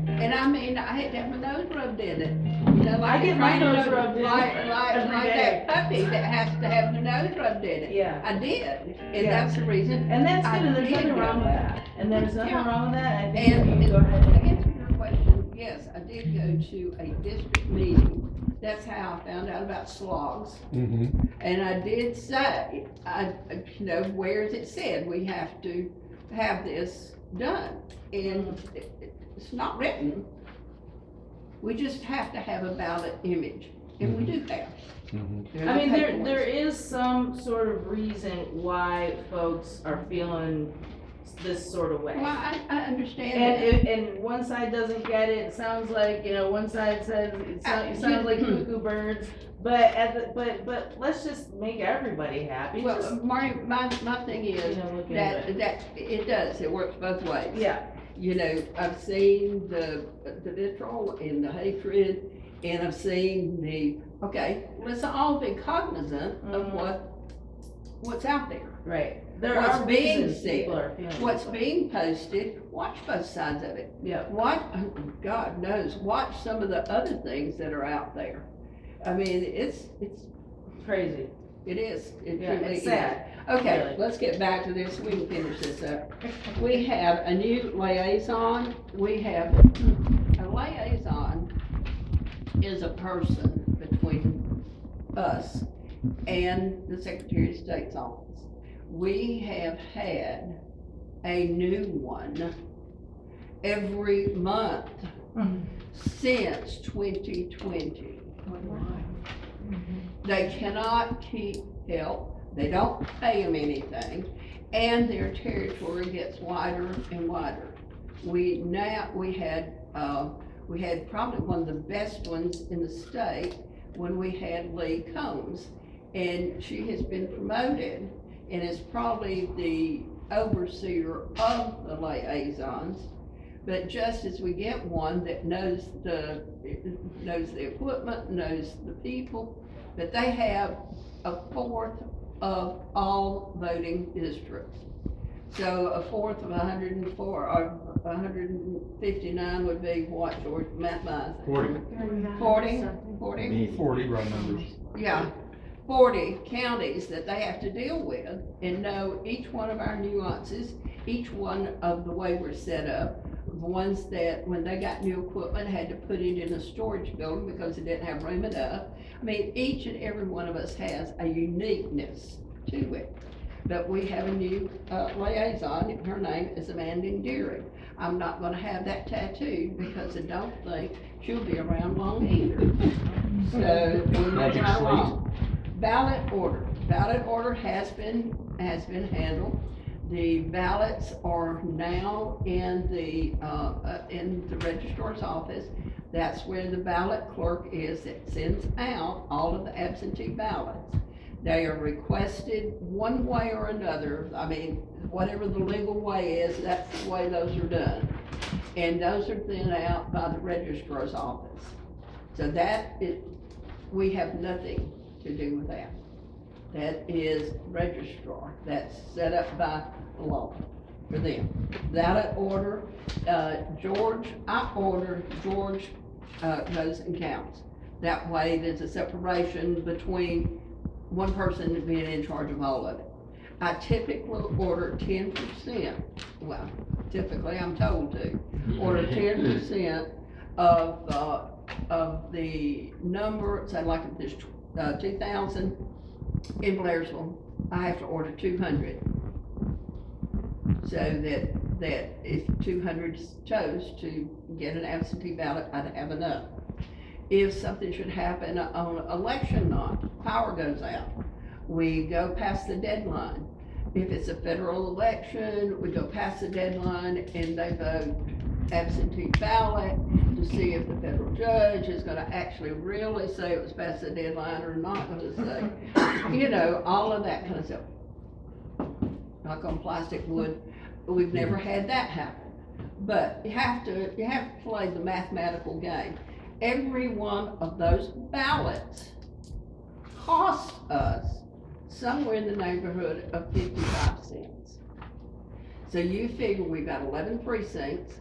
And I mean, I had to have my nose rubbed in it. Like I get my a nose rubbed in it Like every that puppy that has to have the nose rubbed in it. Yeah. I did, and Yeah. that's the reason. and that's I good, and there's did nothing go. wrong with that, and there's nothing Yeah. wrong with that, I think And you go ahead. to answer your question, yes, I did go to a district meeting. That's how I found out about slogs. Mm-hmm. And I did say, where's it said we have to have this done? And it's not written. We just have to have a ballot image, and we do have. Mm-hmm. I mean, there is some sort of reason why folks are feeling this sort of way. Well, I understand And that. and one side doesn't get it, it sounds like, one side says, it sounds like cuckoo birds, but but let's just make everybody happy. Well, Just, Marty, my thing is look into that it. it does, it works both ways. Yeah, I've seen the vitriol and the hatred, and I've seen okay, let's all be cognizant of Mhm. what's out there. right. There What's are being reasons said, people are feeling What's this way. being posted, watch both sides of it. Yeah, God knows, watch some of the other things that are out there. I mean, it's crazy. It is. It Yeah, truly it's is. sad. Okay, Really. let's get back to this. We can finish this up. We have a new liaison. We have, a liaison is a person between us and the Secretary of State's office. We have had a new one every month since 2020. They cannot keep help, they don't pay them anything, and their territory gets wider and wider. We had probably one of the best ones in the state when we had Lee Combs, and she has been promoted and is probably the overseer of the liaisons. But just as we get one that knows the equipment, knows the people, but they have a fourth of all voting districts. So a fourth of 104, or 159 would be what, George, Matt Mize? 40? 40 round numbers. Yeah, 40 counties that they have to deal with and know each one of our nuances, each one of the way we're set up. The ones that, when they got new equipment, had to put it in a storage building because they didn't have room enough. I mean, each and every one of us has a uniqueness to it. But we have a new liaison, her name is Amanda Deering. I'm not gonna have that tattooed because I don't think she'll be around long either. So, we're Magic not slate. wrong. Ballot order has been handled. The ballots are now in the registrar's office. That's where the ballot clerk is that sends out all of the absentee ballots. They are requested one way or another. I mean, whatever the legal way is, that's the way those are done. And those are sent out by the registrar's office. So we have nothing to do with that. That is registrar, that's set up by law for them. Ballot order, George goes and counts. That way there's a separation between one person being in charge of all of it. I typically order 10%, well, typically I'm told to, order 10% of the number, say like if there's 2,000 in Blairsville, I have to order 200. So that if 200 chose to get an absentee ballot, I'd have enough. If something should happen on election night, power goes out, we go past the deadline. If it's a federal election, we go past the deadline and they vote absentee ballot to see if the federal judge is gonna actually really say it was past the deadline or not gonna say, all of that kind of stuff. Like on plastic wood, we've never had that happen. But you have to play the mathematical game. Every one of those ballots costs us somewhere in the neighborhood of 55 cents. So you figure we've got 11 precincts,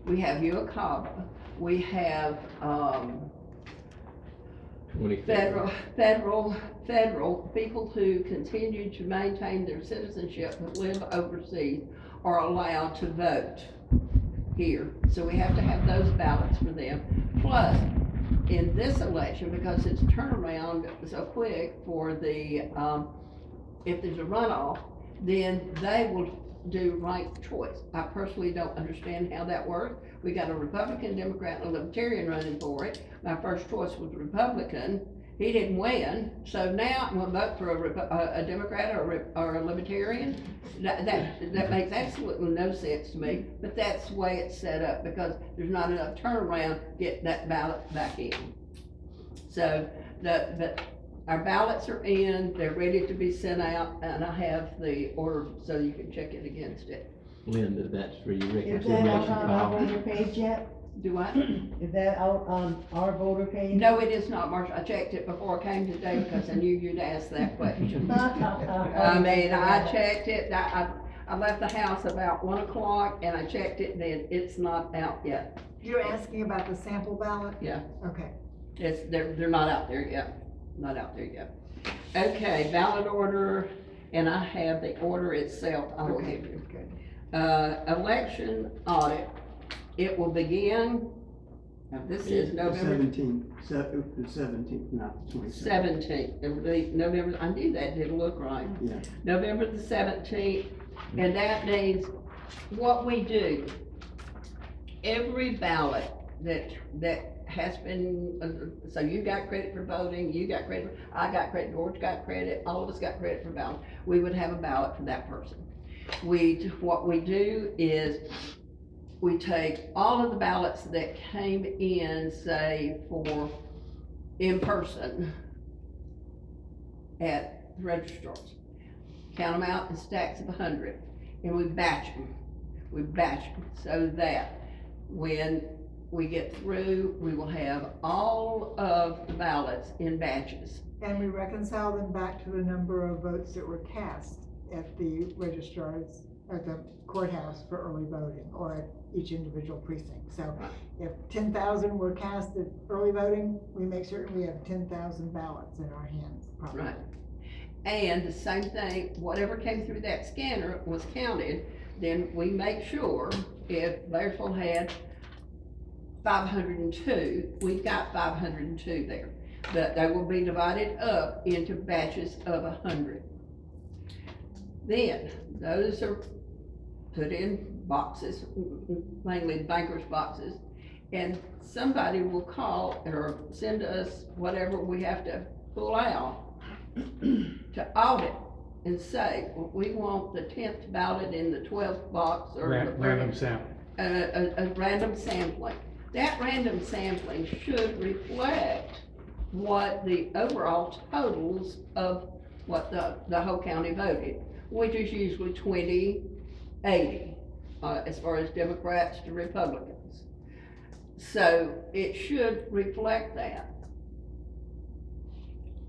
we have Uacaba, we have, federal people who continue to maintain their citizenship but live overseas are allowed to vote here. So we have to have those ballots for them. Plus, in this election, because it's turnaround so quick for the, if there's a runoff, then they will do ranked choice. I personally don't understand how that works. We got a Republican, Democrat, and a Libertarian running for it. My first choice was Republican. He didn't win, so now I'm gonna vote for a Democrat or a Libertarian. That makes absolutely no sense to me, but that's the way it's set up because there's not enough turnaround to get that ballot back in. So, but our ballots are in, they're ready to be sent out, and I have the order so you can check it against it. Linda, that's for your Is that reconciliation out on our file. voter page yet? Do I? Is that out on our voter page? No, it is not, Marcia. I checked it before I came today because I knew you'd ask that question. I mean, I checked it, I left the house about 1 o'clock and I checked it, and it's not out yet. You're asking about the sample ballot? Yeah, Okay. they're not out there yet, not out there yet. Okay, ballot order, and I have the order itself, I will give you. Good. Election audit, it will begin, now this is November 17th, not the 27th. 17th, it will be November, I knew that didn't look right. Yeah. November the 17th, and that means what we do, every ballot that has been, so you got credit for voting, you got credit, I got credit, George got credit, all of us got credit for ballot, we would have a ballot for that person. What we do is, we take all of the ballots that came in, say, for in person at the registrars, count them out in stacks of 100, and we batch them. We batch them so that when we get through, we will have all of the ballots in batches. And we reconcile them back to the number of votes that were cast at the registrars, at the courthouse for early voting, or at each individual precinct. So if 10,000 were cast at early voting, we make certain we have 10,000 ballots in our hands properly. Right. And the same thing, whatever came through that scanner was counted, then we make sure if Bearsville had 502, we've got 502 there. But they will be divided up into batches of 100. Then, those are put in boxes, mainly bankers' boxes, and somebody will call or send us whatever we have to pull out to audit and say, well, we want the 10th ballot in the 12th box, or Random sample. a random sampling. That random sampling should reflect what the overall totals of what the whole county voted, which is usually 20-80, as far as Democrats to Republicans. So it should reflect that.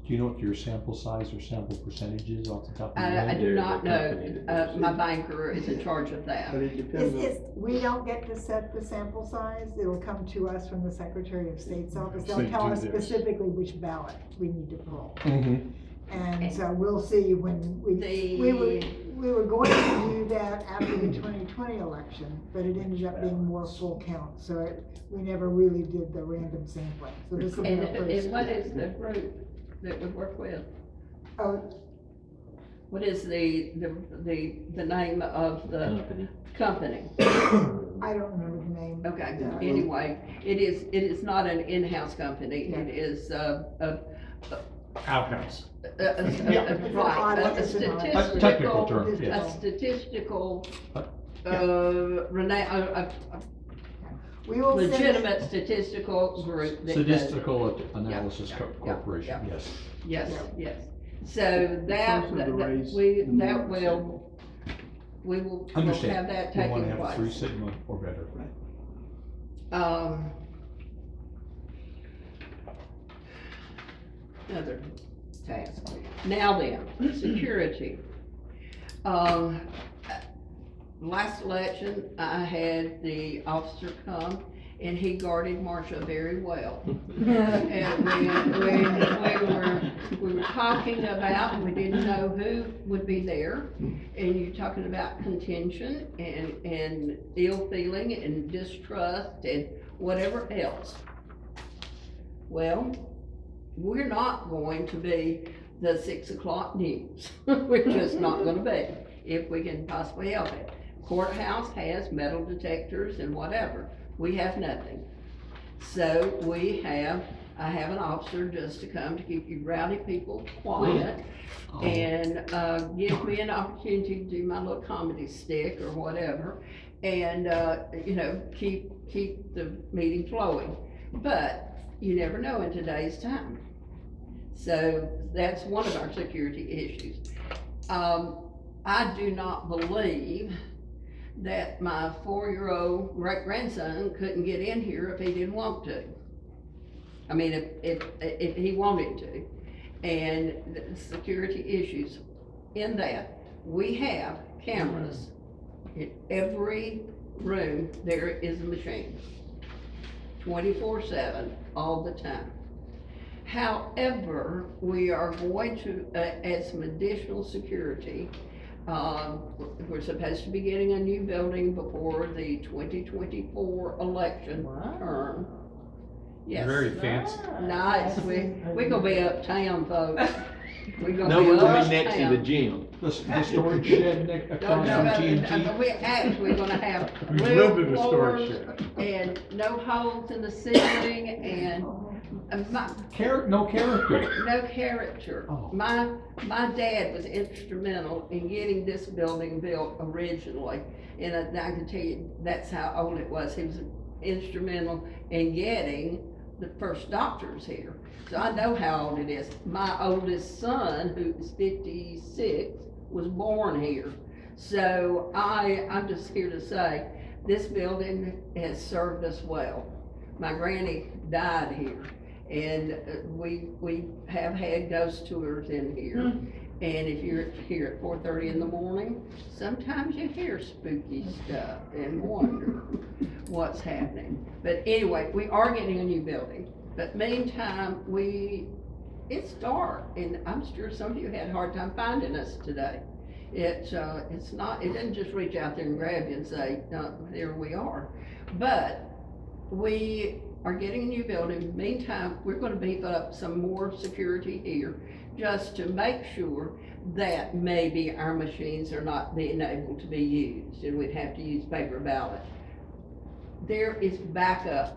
Do you know what your sample size or sample percentage is off the top of your I head? do not know, my banker is in charge of that. But it depends on. We don't get to set the sample size, it'll come to us from the Secretary of State's office, So they'll tell do us this. specifically which ballot we need to pull. Mhm. And so we'll see when we were going to do that after the 2020 election, but it ended up being more full count, so we never really did the random sampling, so this will be And our first. what is the group that we work with? Oh, What is the name of the company? I don't remember the name. Okay, Yeah. anyway, it is not an in-house company, Yeah. it is Outhouse. right, a A technical term, a yes. statistical, We will send it- legitimate statistical group that does. Statistical Analysis Yeah, Corporation, yeah. yes. Yes, yes. So that, First of the race, we and then will we'll Understand. have that You wanna taking have 3 place. sigma or better. Another task. Now then, security. Last election, I had the officer come and he guarded Marcia very well. And we were talking about, and we didn't know who would be there. And you're talking about contention and ill feeling and distrust and whatever else. Well, we're not going to be the 6 o'clock news. We're just not gonna be, if we can possibly help it. Courthouse has metal detectors and whatever. We have nothing. So I have an officer just to come to keep you rowdy people quiet and give me an opportunity to do my little comedy stick or whatever, and keep the meeting flowing. But you never know in today's time. So that's one of our security issues. I do not believe that my 4-year-old great-grandson couldn't get in here if he didn't want to. I mean, if he wanted to. And the security issues in that, we have cameras in every room. There is a machine, 24/7, all the time. However, we are going to add some additional security. We're supposed to be getting a new building before the 2024 election term. Yes. Very fancy. Nice, we gonna be uptown, folks. We're gonna No, be we're gonna be uptown. next to the gym. The storage shed across from G&T. We're actually gonna have We real lived in a storage floors shed. and no holes in the ceiling and No character. no character. Oh. My dad was instrumental in getting this building built originally. And I can tell you, that's how old it was. He was instrumental in getting the first doctors here. So I know how old it is. My oldest son, who is 56, was born here. So I'm just here to say, this building has served us well. My granny died here, and we have had ghost tours in here. And if you're here at 4:30 in the morning, sometimes you hear spooky stuff and wonder what's happening. But anyway, we are getting a new building. But meantime, it's dark, and I'm sure some of you had a hard time finding us today. It doesn't just reach out there and grab you and say, no, here we are. But we are getting a new building. Meantime, we're gonna beef up some more security here, just to make sure that maybe our machines are not being able to be used, and we'd have to use paper ballot. There is backup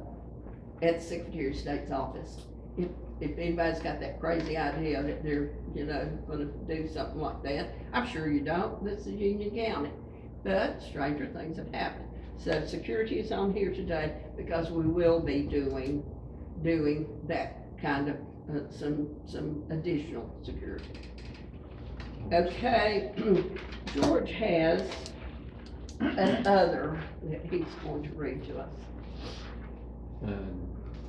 at the Secretary of State's office. If anybody's got that crazy idea that they're, gonna do something like that, I'm sure you don't, this is Union County. But stranger things have happened. So security is on here today because we will be doing that kind of, some additional security. Okay, George has another that he's going to read to us.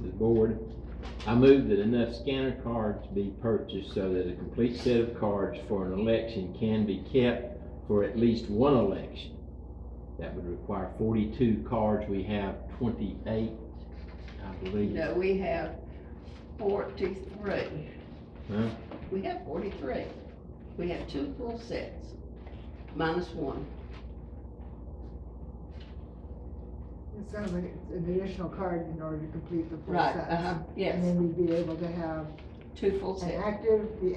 The board, I move that enough scanner cards be purchased so that a complete set of cards for an election can be kept for at least one election. That would require 42 cards. We have 28, I believe. No, we have 43. Huh? We have 43. We have 2 full sets, minus 1. It sounds like it's an additional card in order to complete the full Right, set. yes, And then we'd be able to have 2 full the sets.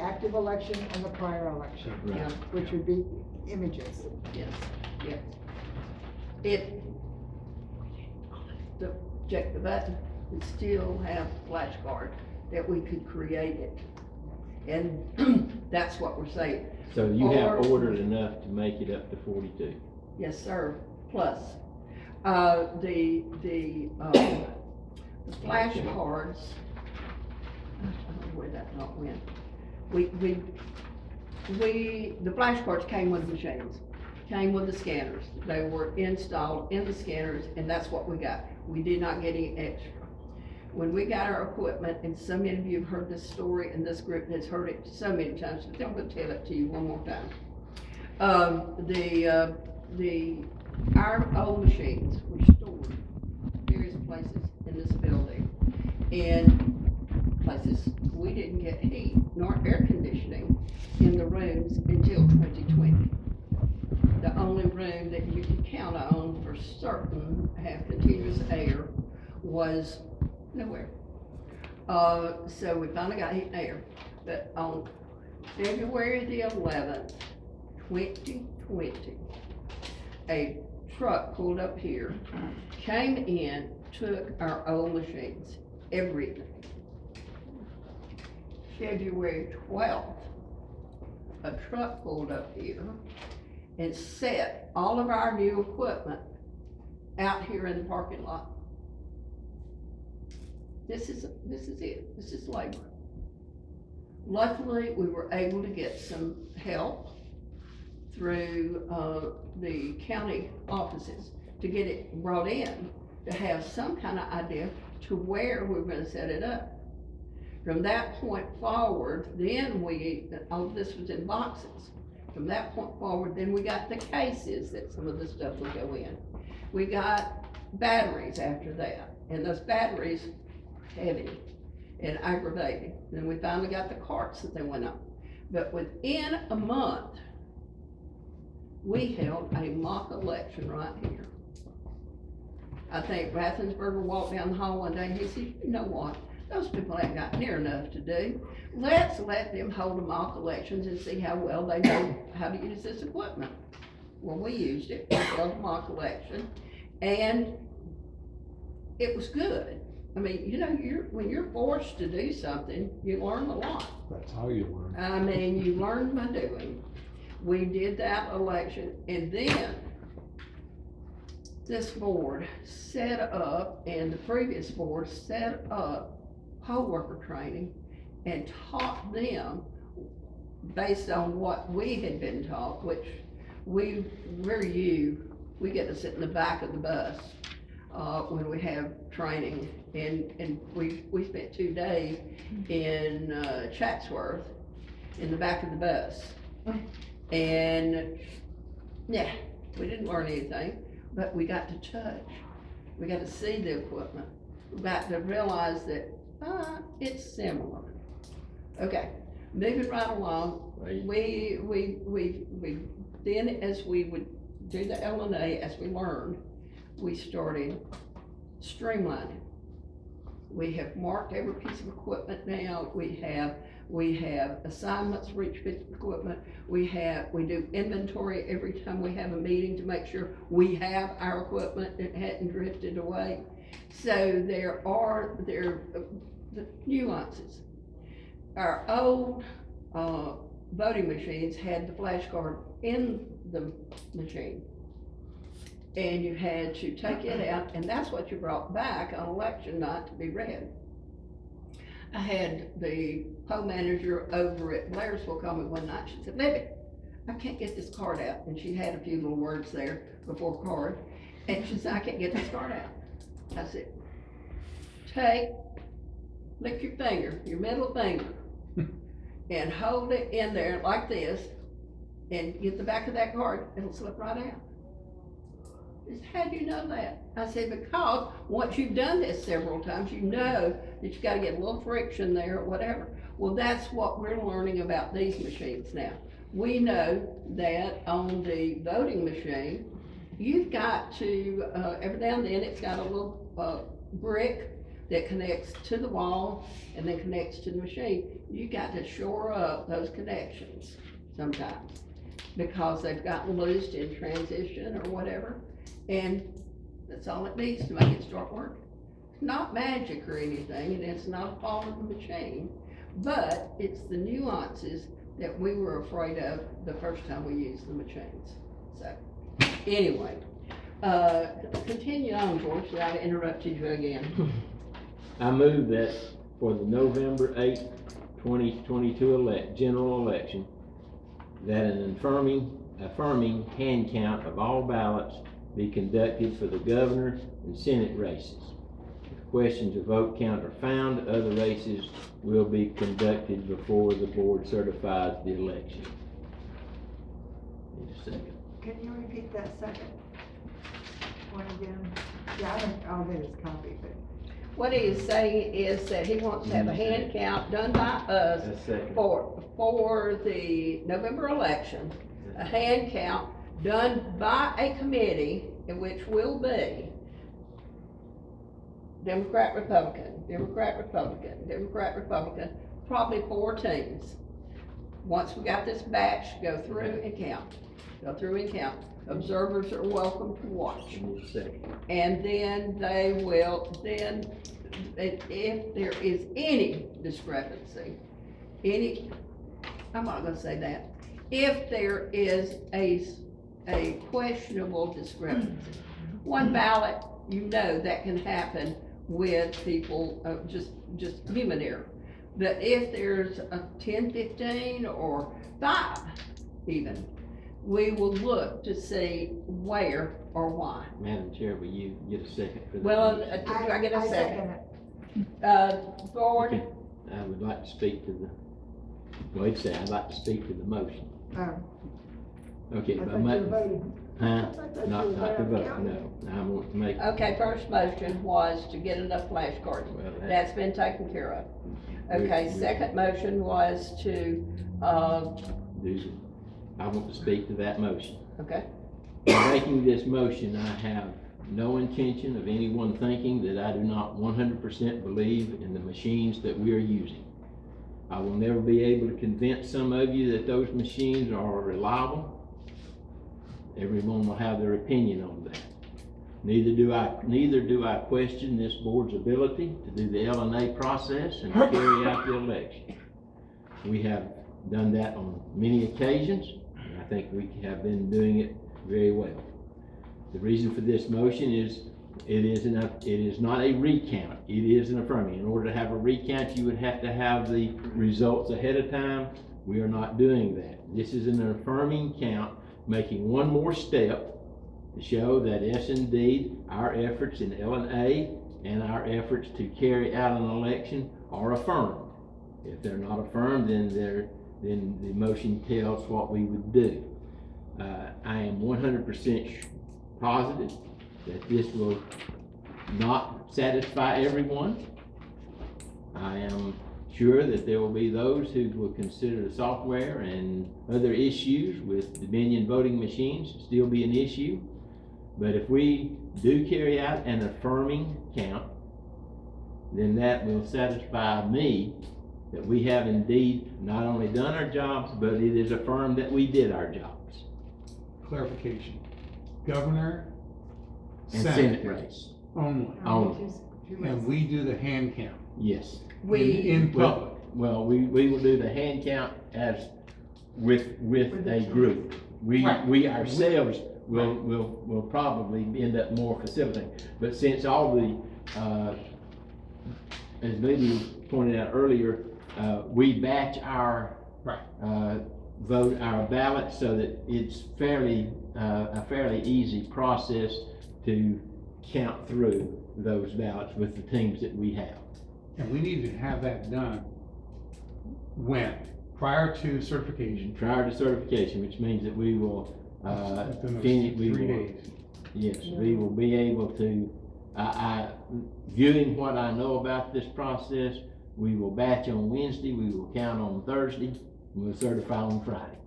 active election and the prior election, Yeah, which would be images. yes. Check the button, we still have flashcard that we could create it. And that's what we're saying. So you have Or- ordered enough to make it up to 42. Yes, sir, plus, the flashcards, I don't know where that not went. The flashcards came with the machines, came with the scanners. They were installed in the scanners, and that's what we got. We did not get any extra. When we got our equipment, and so many of you have heard this story, and this group has heard it so many times, but I'm gonna tell it to you one more time. Our old machines were stored various places in this building, and places we didn't get heat nor air conditioning in the rooms until 2020. The only room that you could count on for certain have continuous air was nowhere. So we finally got heat and air, but on February the 11th, 2020, a truck pulled up here, came in, took our old machines, everything. February 12th, a truck pulled up here and set all of our new equipment out here in the parking lot. This is it, this is labor. Luckily, we were able to get some help through, the county offices to get it brought in, to have some kind of idea to where we're gonna set it up. From that point forward, then all of this was in boxes. From that point forward, then we got the cases that some of the stuff would go in. We got batteries after that, and those batteries were heavy and aggravating. Then we finally got the carts that they went on. But within a month, we held a mock election right here. I think Rathensberger walked down the hall one day and he said, you know what? Those people ain't got near enough to do. Let's let them hold the mock elections and see how well they know how to use this equipment. Well, we used it, we held a mock election, and it was good. I mean, you know, when you're forced to do something, you learn a lot. That's how you learn. I mean, you learn by doing. We did that election, and then this board set up, and the previous board set up poll worker training and taught them based on what we had been taught, which we get to sit in the back of the bus when we have training, and we spent 2 days in Chatsworth in the back of the bus. And yeah, we didn't learn anything, but we got to touch, we got to see the equipment, we got to realize that it's similar. Okay, moving right along, we then, as we would do the LNA, as we learned, we started streamlining. We have marked every piece of equipment now. We have assignments for each piece of equipment. We do inventory every time we have a meeting to make sure we have our equipment that hadn't drifted away. So there are the nuances. Our old voting machines had the flash card in the machine, and you had to take it out, and that's what you brought back on election night to be read. I had the poll manager over at Blairsville call me one night. She said, "Libby, I can't get this card out." And she had a few little words there before card. And she said, "I can't get this card out." I said, lick your finger, your middle finger, and hold it in there like this, and get the back of that card, it'll slip right out. She said, "How do you know that?" I said, "Because once you've done this several times, you know that you gotta get a little friction there or whatever." Well, that's what we're learning about these machines now. We know that on the voting machine, you've got to, every now and then, it's got a little brick that connects to the wall and then connects to the machine. You got to shore up those connections sometimes, because they've gotten loosed in transition or whatever, and that's all it needs to make it start working. It's not magic or anything, and it's not a fault of the machine, but it's the nuances that we were afraid of the first time we used the machines. So, anyway, continue on, George, so I interrupted you again. I move that for the November 8th, 2022 general election, that an affirming hand count of all ballots be conducted for the governor and senate races. If questions of vote count are found, other races will be conducted before the board certifies the election. Need a second. Can you repeat that second one again? Yeah, I'll get his copy, but. What he is saying is that he wants to have a hand count done by us for the November election, a hand count done by a committee, in which will be Democrat, Republican, Democrat, Republican, Democrat, Republican, probably 4 teams. Once we got this batch, go through and count. Observers are welcome to watch. And then they will, if there is any discrepancy, I'm not gonna say that. If there is a questionable discrepancy, one ballot, you know that can happen with people, just human error. But if there's a 10, 15, or 5 even, we will look to see where or why. Madam Chair, will you get a second for that? Well, do I get a second? Board? Okay. I would like to speak to the, well, he'd say, I'd like to speak to the motion. Okay, I but thought you were voting. Huh? thought Not you were to vote, voting. no. I want to make. Okay, first motion was to get enough flashcards. Well, That's been taken care of. Okay, second motion was to, I want to speak to that motion. okay, In making this motion, I have no intention of anyone thinking that I do not 100% believe in the machines that we are using. I will never be able to convince some of you that those machines are reliable. Everyone will have their opinion on that. Neither do I question this board's ability to do the L&A process and to carry out the election. We have done that on many occasions, and I think we have been doing it very well. The reason for this motion is it is not a recount, it is an affirming. In order to have a recount, you would have to have the results ahead of time. We are not doing that. This is an affirming count, making one more step to show that yes, indeed, our efforts in L&A and our efforts to carry out an election are affirmed. If they're not affirmed, then the motion tells what we would do. I am 100% positive that this will not satisfy everyone. I am sure that there will be those who will consider the software and other issues with Dominion voting machines to still be an issue. But if we do carry out an affirming count, then that will satisfy me that we have indeed not only done our jobs, but it is affirmed that we did our jobs. Clarification. Governor, And Senate Senate race. only. Only. And we do the hand count Yes. in public. Well, we will do the hand count as with a group. Right. We ourselves will probably end up more facilitating. But since all the, as Libby pointed out earlier, we batch our vote, our ballot, so that it's a fairly easy process to count through those ballots with the teams that we have. And we need to have that done when? Prior to certification. Prior to certification, which means that we will, Within those finish, we 3 will, days. yes, we will be able to, viewing what I know about this process, we will batch on Wednesday, we will count on Thursday, and we'll certify on Friday.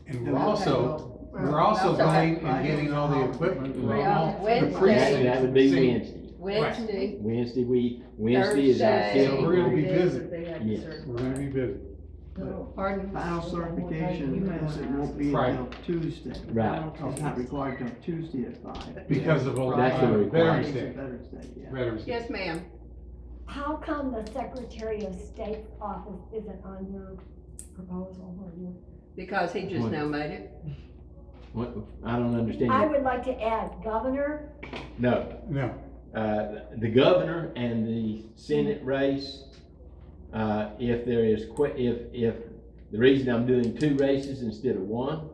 And we're also going and getting all the equipment for all the Wednesday. precincts. That would be Wednesday. Wednesday, Wednesday is our Thursday. field. We're gonna be busy. Yes. We're gonna be busy. pardon? Final certification, yes, it won't be Friday. until Tuesday. Right. It's not required till Tuesday at 5. Because of That's the Veterans It's Day. Veterans Day, yeah. Veterans Day. Yes, ma'am. How come the Secretary of State's office isn't on your proposal or your? Because he just now made it. What, I don't understand. I would like to add governor, No, No, the governor and the Senate race, if there is if the reason I'm doing 2 races instead of 1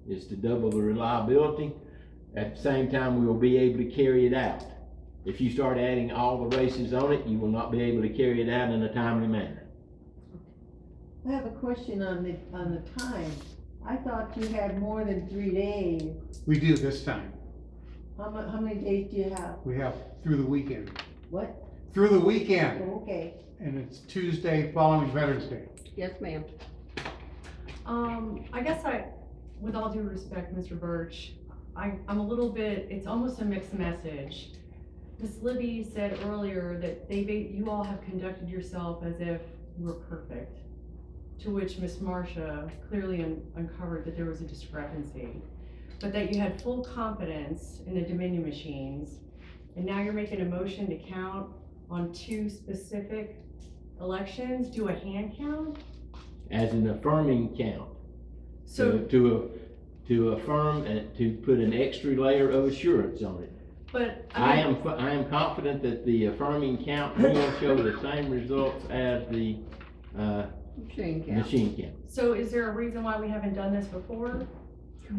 is to double the reliability. At the same time, we will be able to carry it out. If you start adding all the races on it, you will not be able to carry it out in a timely manner. I have a question on the time. I thought you had more than 3 days. we do this time. How many days do you have? We have through the weekend. What? Through the weekend, Oh, okay. and it's Tuesday following Veterans Day. Yes, ma'am. I guess with all due respect, Mr. Birch, I'm a little bit, it's almost a mixed message. Ms. Libby said earlier that you all have conducted yourself as if we're perfect, to which Ms. Marcia clearly uncovered that there was a discrepancy, but that you had full confidence in the Dominion machines, and now you're making a motion to count on 2 specific elections, do a hand count? As an affirming count. So, To affirm and to put an extra layer of assurance on it. but, I am confident that the affirming count will show the same results as the, Machine count. machine count. so is there a reason why we haven't done this before?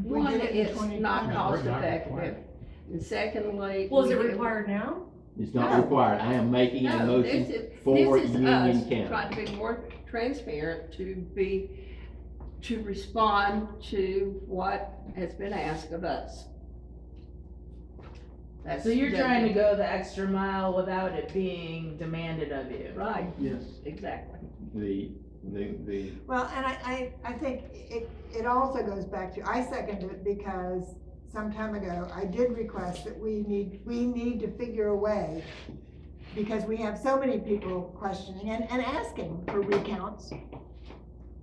One, did it in it's 2020. not cost Not effective. required. And secondly. Well, is it we- required now? It's not No. required. I am making a No, motion this is for us Union County. trying to be more transparent, to respond to what has been asked of us. That's So you're the- trying to go the extra mile without it being demanded of you? Right, Yes. exactly. The, Well, and I think it also goes back to, I second it because some time ago, I did request that we need to figure a way, because we have so many people questioning and asking for recounts.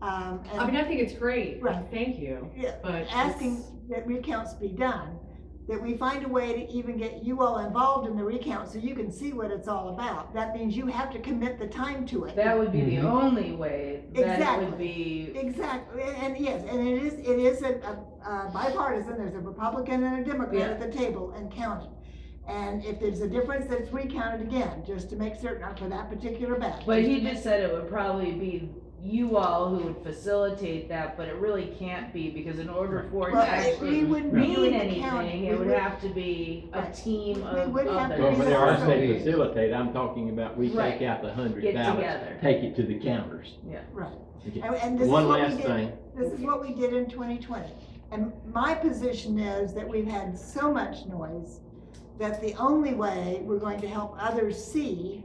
I mean, I think it's great, Right. thank you, Yeah, but asking that recounts be done, that we find a way to even get you all involved in the recount so you can see what it's all about. That means you have to commit the time to it. That would be the only way that it would Exactly. be. Exactly, and yes, and it is a bipartisan, there's a Republican and a Democrat at the table and counting. And if there's a difference, then it's recounted again, just to make certain for that particular batch. But he just said it would probably be you all who would facilitate that, but it really can't be, because in order for it to Well, actually we wouldn't be mean doing the counting. anything, We it would would- have to be a Right. team We of would have to Well, be when the I system. say facilitate, I'm talking about we Right. take out the 100 Get ballots, together. take it to the counters. Right. Okay. And this is One what we last did. thing, This is what we did in 2020. And my position is that we've had so much noise that the only way we're going to help others see,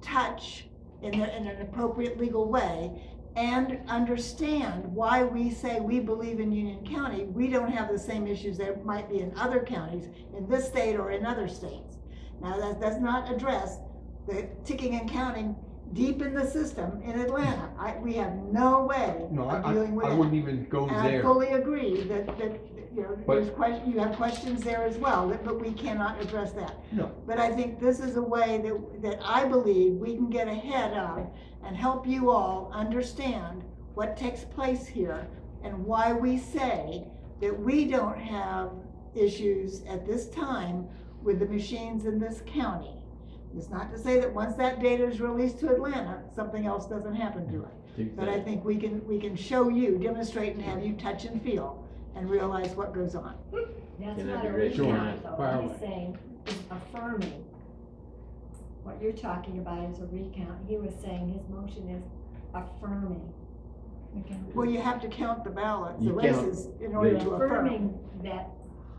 touch in an appropriate legal way, and understand why we say we believe in Union County, we don't have the same issues that might be in other counties, in this state or in other states. Now, that does not address the ticking and counting deep in the system in Atlanta. We have no way No, of dealing with I that. wouldn't even go And I there. fully agree that, you know, But- you have questions there as well, but we cannot address that. No. But I think this is a way that I believe we can get ahead of and help you all understand what takes place here and why we say that we don't have issues at this time with the machines in this county. It's not to say that once that data is released to Atlanta, something else doesn't happen to it. But I think we can show you, demonstrate and have you touch and feel and realize what goes on. That's Can I not a direct your recount mind? though, Fire he's away. saying is affirming. What you're talking about is a recount, he was saying his motion is affirming. Well, you have to count the ballots, the You count races, in order to affirm. Affirming that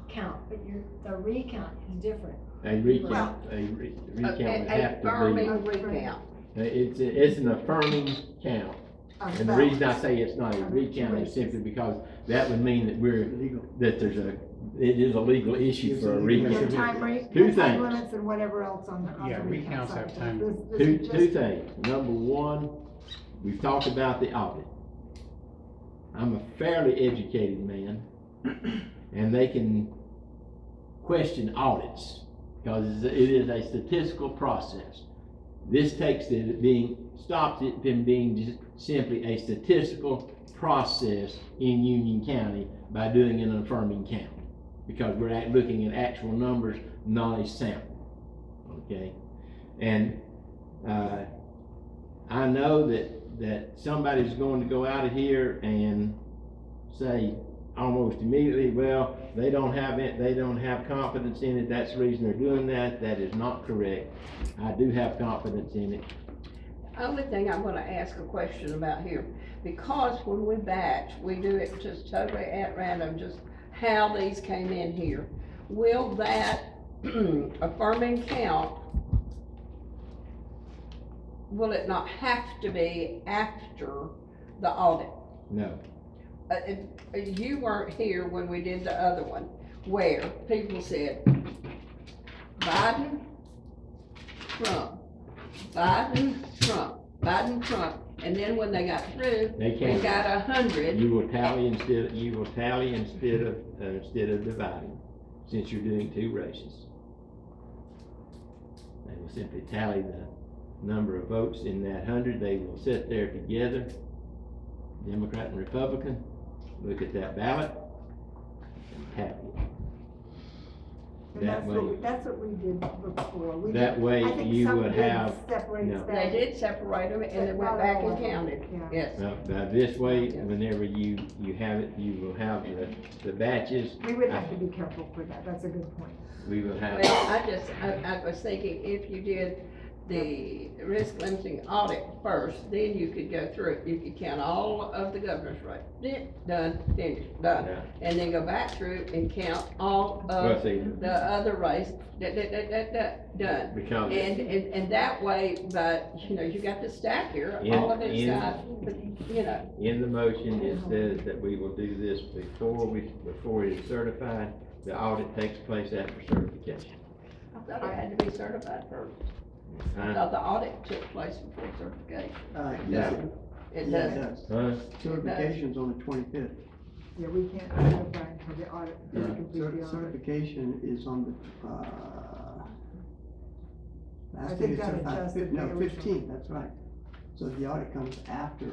count, but the recount is different. a recount, recount would have to Affirming recount. be, it's an affirming count. of And the reason I ballots. say it's not a Of recount is races. simply because that would mean that it is a legal issue It's for a a legal There are recount. time rate, Two time things. limits and whatever else on the Yeah, recount recounts side. have time. This Two is things. just- Number one, we've talked about the audit. I'm a fairly educated man, and they can question audits, because it is a statistical process. This takes stops it from being just simply a statistical process in Union County by doing an affirming count, because we're looking at actual numbers, not a sample, okay? And, I know that somebody's going to go out of here and say almost immediately, well, they don't have confidence in it, that's the reason they're doing that. That is not correct. I do have confidence in it. Only thing I'm gonna ask a question about here, because when we batch, we do it just totally at random, just how these came in here. Will that affirming count, will it not have to be after the audit? No. You weren't here when we did the other one, where people said, Biden, Trump, Biden, Trump, Biden, Trump, and then when they got through, They we can't. got 100. You will tally instead of dividing, since you're doing two races. They will simply tally the number of votes in that 100. They will sit there together, Democrat and Republican, look at that ballot, and tally it. And That way, that's what we did before. We that did- way I think you some would did have, separate no. They did separate them and they went back and counted, Yeah. yes. this way, whenever you have it, you will have the batches. We would have to be careful with that, that's a good point. We will have. Well, I was thinking if you did the risk limiting audit first, then you could go through it. You could count all of the governor's race, done, finished, done. Yeah. And then go back through and count all Well, of see, the other race, done. because And that way, but, you know, you got the stack here, all of it's got, you know, in the motion, it says that we will do this before it is certified, the audit takes place after certification. I thought it had to be certified first. I Huh? thought the audit took place before certification. Yes, It yeah, does. it does. Huh? Certification's on the 25th. Yeah, we can't certify until the audit, Yeah. complete the audit. Certification is on the, I last think day of that certified, adjusted the no, original. 15th, that's right. So the audit comes after,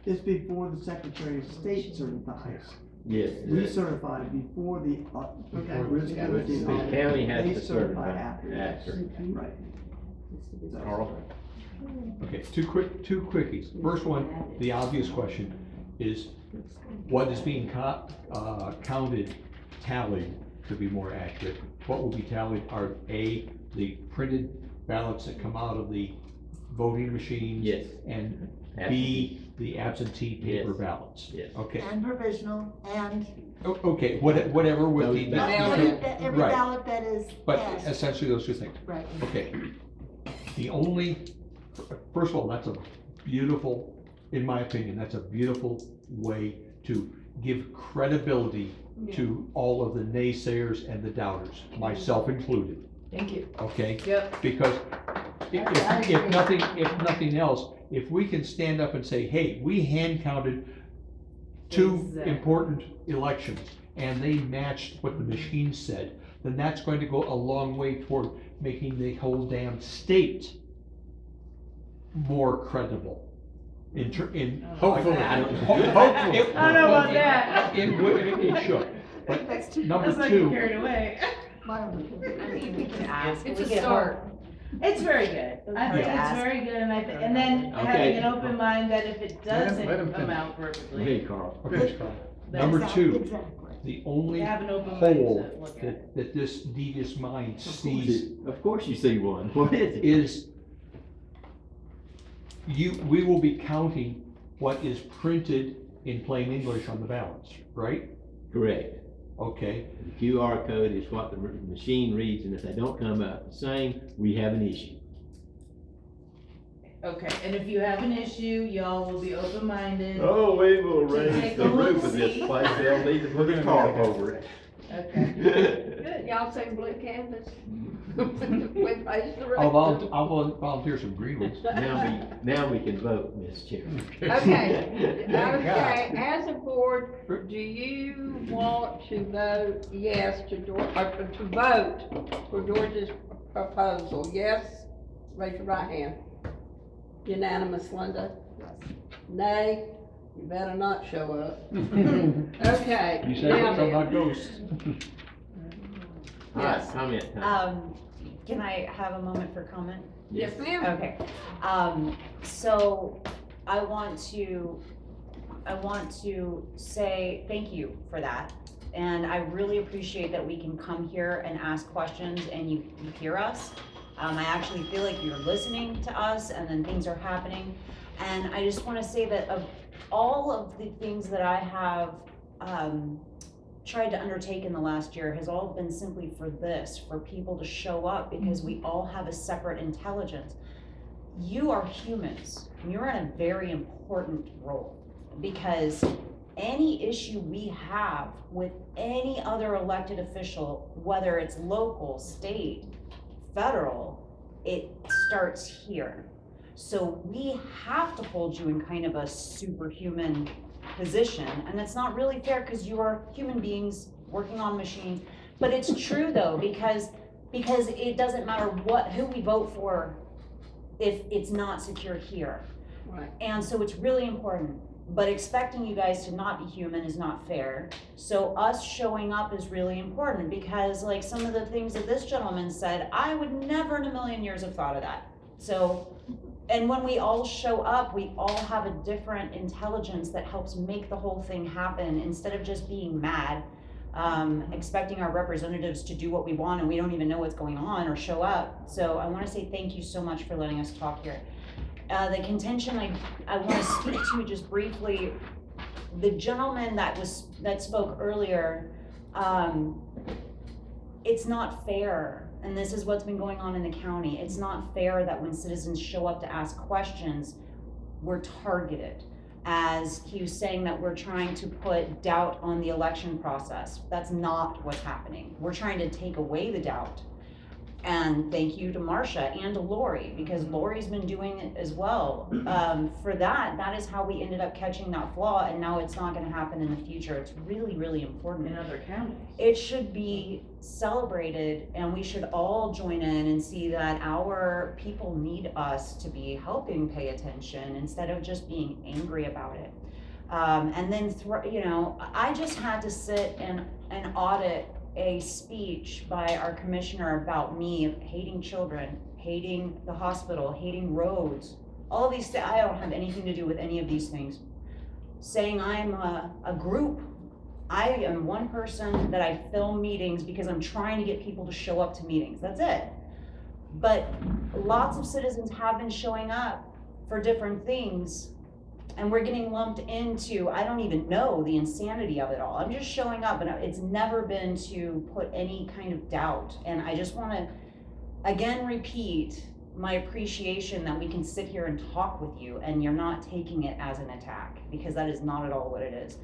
it's before the Secretary of State certifies. Yes. We certify before the, Okay. visibility The audit. county has They to certify certify after. after. Right. Carl? Okay, two quickies. First one, the obvious question is, what is being counted, tallied, to be more accurate? What will be tallied are A, the printed ballots that come out of the voting machines? Yes. And Absentee. B, the absentee paper Yes. ballots? Yes. Okay, And provisional, and Okay, whatever with the. Those every Right. ballot that is But passed. essentially those two things. Right. Okay. The only, first of all, that's a beautiful, in my opinion, that's a beautiful way to give credibility to all of the naysayers and the doubters, myself included, Thank you. okay? Yep. Because if nothing else, if we can stand up and say, hey, we hand counted two Exactly. important elections and they matched what the machine said, then that's going to go a long way toward making the whole damn state more credible. Hopefully. I don't know about that. It should, but That's number like you two, carried away. I mean, we can ask. It's we a get start. It's very good. I think Yeah. it's very good, and and then Okay. having an open mind that if it Let him doesn't finish. come out perfectly, Hey, Carl. okay, then number two, Exactly. the only have an open mind hole to look at it. that this devious mind sees Of course you see one. What is it? is we will be counting what is printed in plain English on the ballots, right? Correct. Okay, The QR code is what the machine reads, and if they don't come out the same, we have an issue. Okay, and if you have an issue, y'all will be open-minded. Oh, we will To raise take the a roof of look-see. this place, they'll need to put a tarp over it. Okay. Good, y'all seen blue canvas? We raised the roof. I'll volunteer some green ones. Now we can vote, Ms. Chairman. Okay, as a board, do you want to vote yes to to vote for George's proposal? Yes? Raise your right hand. Unanimous, Linda? Yes. Nay? You better not show up. Okay. You say now I'm then. not ghosts. All right, Yes. comment time. Can I have a moment for comment? Yes, ma'am. Okay, so I want to say thank you for that. And I really appreciate that we can come here and ask questions and you hear us. I actually feel like you're listening to us and then things are happening. And I just wanna say that of all of the things that I have, tried to undertake in the last year has all been simply for this, for people to show up because we all have a separate intelligence. You are humans, and you're in a very important role because any issue we have with any other elected official, whether it's local, state, federal, it starts here. So we have to hold you in kind of a superhuman position, and it's not really fair because you are human beings working on machines. But it's true though, because it doesn't matter who we vote for if it's not secure here. Right. And so it's really important, but expecting you guys to not be human is not fair. So us showing up is really important because like some of the things that this gentleman said, I would never in a million years have thought of that. So, and when we all show up, we all have a different intelligence that helps make the whole thing happen instead of just being mad, expecting our representatives to do what we want and we don't even know what's going on or show up. So I wanna say thank you so much for letting us talk here. The contention I wanna speak to just briefly, the gentleman that spoke earlier, it's not fair. And this is what's been going on in the county. It's not fair that when citizens show up to ask questions, we're targeted. as he was saying that we're trying to put doubt on the election process. That's not what's happening. We're trying to take away the doubt. And thank you to Marcia and to Lori, because Lori's been doing it as well. For that is how we ended up catching that flaw, and now it's not gonna happen in the future. It's really, really important. In other counties. It should be celebrated, and we should all join in and see that our people need us to be helping pay attention instead of just being angry about it. And then, I just had to sit and audit a speech by our commissioner about me hating children, hating the hospital, hating roads, all these things. I don't have anything to do with any of these things. Saying I'm a group. I am one person that I film meetings because I'm trying to get people to show up to meetings. That's it. But lots of citizens have been showing up for different things, and we're getting lumped into, I don't even know the insanity of it all. I'm just showing up, and it's never been to put any kind of doubt. And I just want to, again, repeat my appreciation that we can sit here and talk with you, and you're not taking it as an attack, because that is not at all what it is.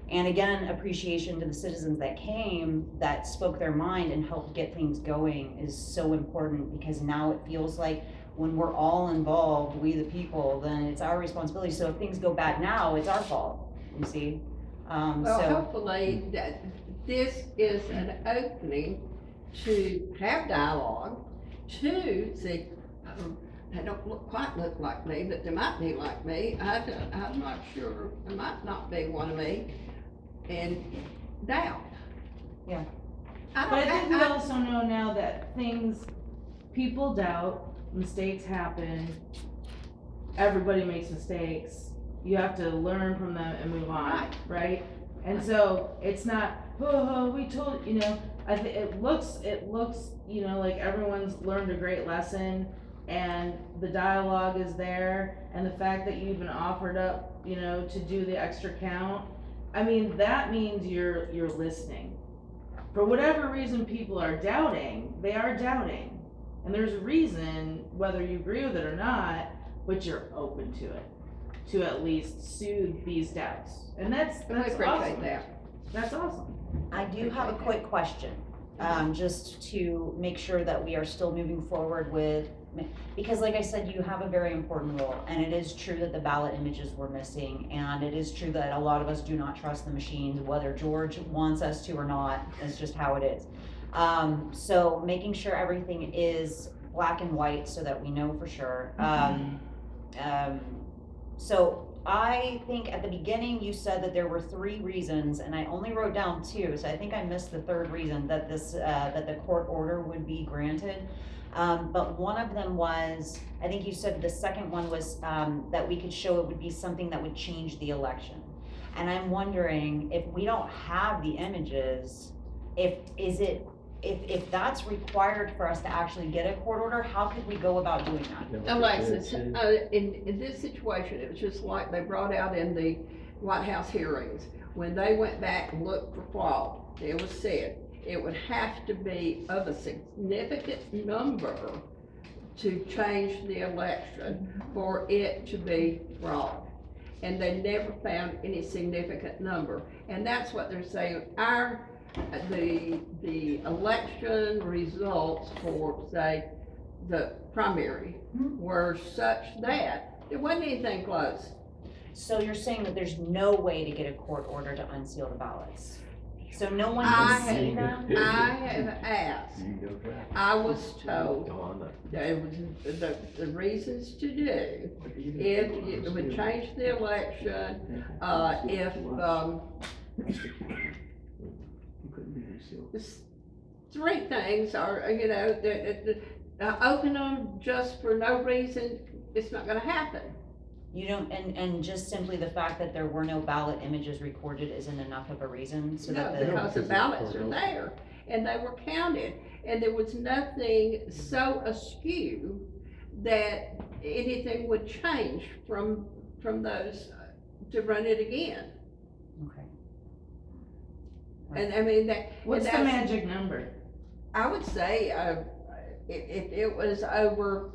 And again, appreciation to the citizens that came, that spoke their mind and helped get things going is so important, because now it feels like when we're all involved, we the people, then it's our responsibility. So if things go bad now, it's our fault, you see? Well, hopefully that this is an opening to have dialogue, to see, they don't quite look like me, but they might be like me. I'm not sure, they might not be one of me, and doubt. Yeah. But I think we also know now that people doubt, mistakes happen, everybody makes mistakes, you have to learn from them and move on, right? And so it's not, we told, I think it looks, like everyone's learned a great lesson, and the dialogue is there, and the fact that you even offered up, to do the extra count, I mean, that means you're listening. For whatever reason people are doubting, they are doubting. And there's a reason, whether you agree with it or not, but you're open to it, to at least soothe these doubts. And that's awesome. That's awesome. I do have a quick question, just to make sure that we are still moving forward with, because like I said, you have a very important role, and it is true that the ballot images were missing, and it is true that a lot of us do not trust the machines, whether George wants us to or not. It's just how it is. So making sure everything is black and white so that we know for sure. So I think at the beginning you said that there were 3 reasons, and I only wrote down 2, so I think I missed the 3rd reason that that the court order would be granted. But one of them was, I think you said the second one was that we could show it would be something that would change the election. And I'm wondering if we don't have the images, if that's required for us to actually get a court order, how could we go about doing that? Alexis, in this situation, it was just like they brought out in the White House hearings. When they went back and looked for fraud, it was said it would have to be of a significant number to change the election for it to be fraud. And they never found any significant number. And that's what they're saying. The election results for, say, the primary were such that there wasn't anything close. So you're saying that there's no way to get a court order to unseal the ballots? So no one I can see them? I have asked, I was told that it was the reasons to do, if it would change the election, if, 3 things are, open them just for no reason, it's not gonna happen. You don't, and just simply the fact that there were no ballot images recorded isn't enough of a reason, so that No, because the ballots are there, and they were counted, and there was nothing so askew that anything would change from those to run it again. Okay. And I mean, that. What's the magic number? I would say, if it was over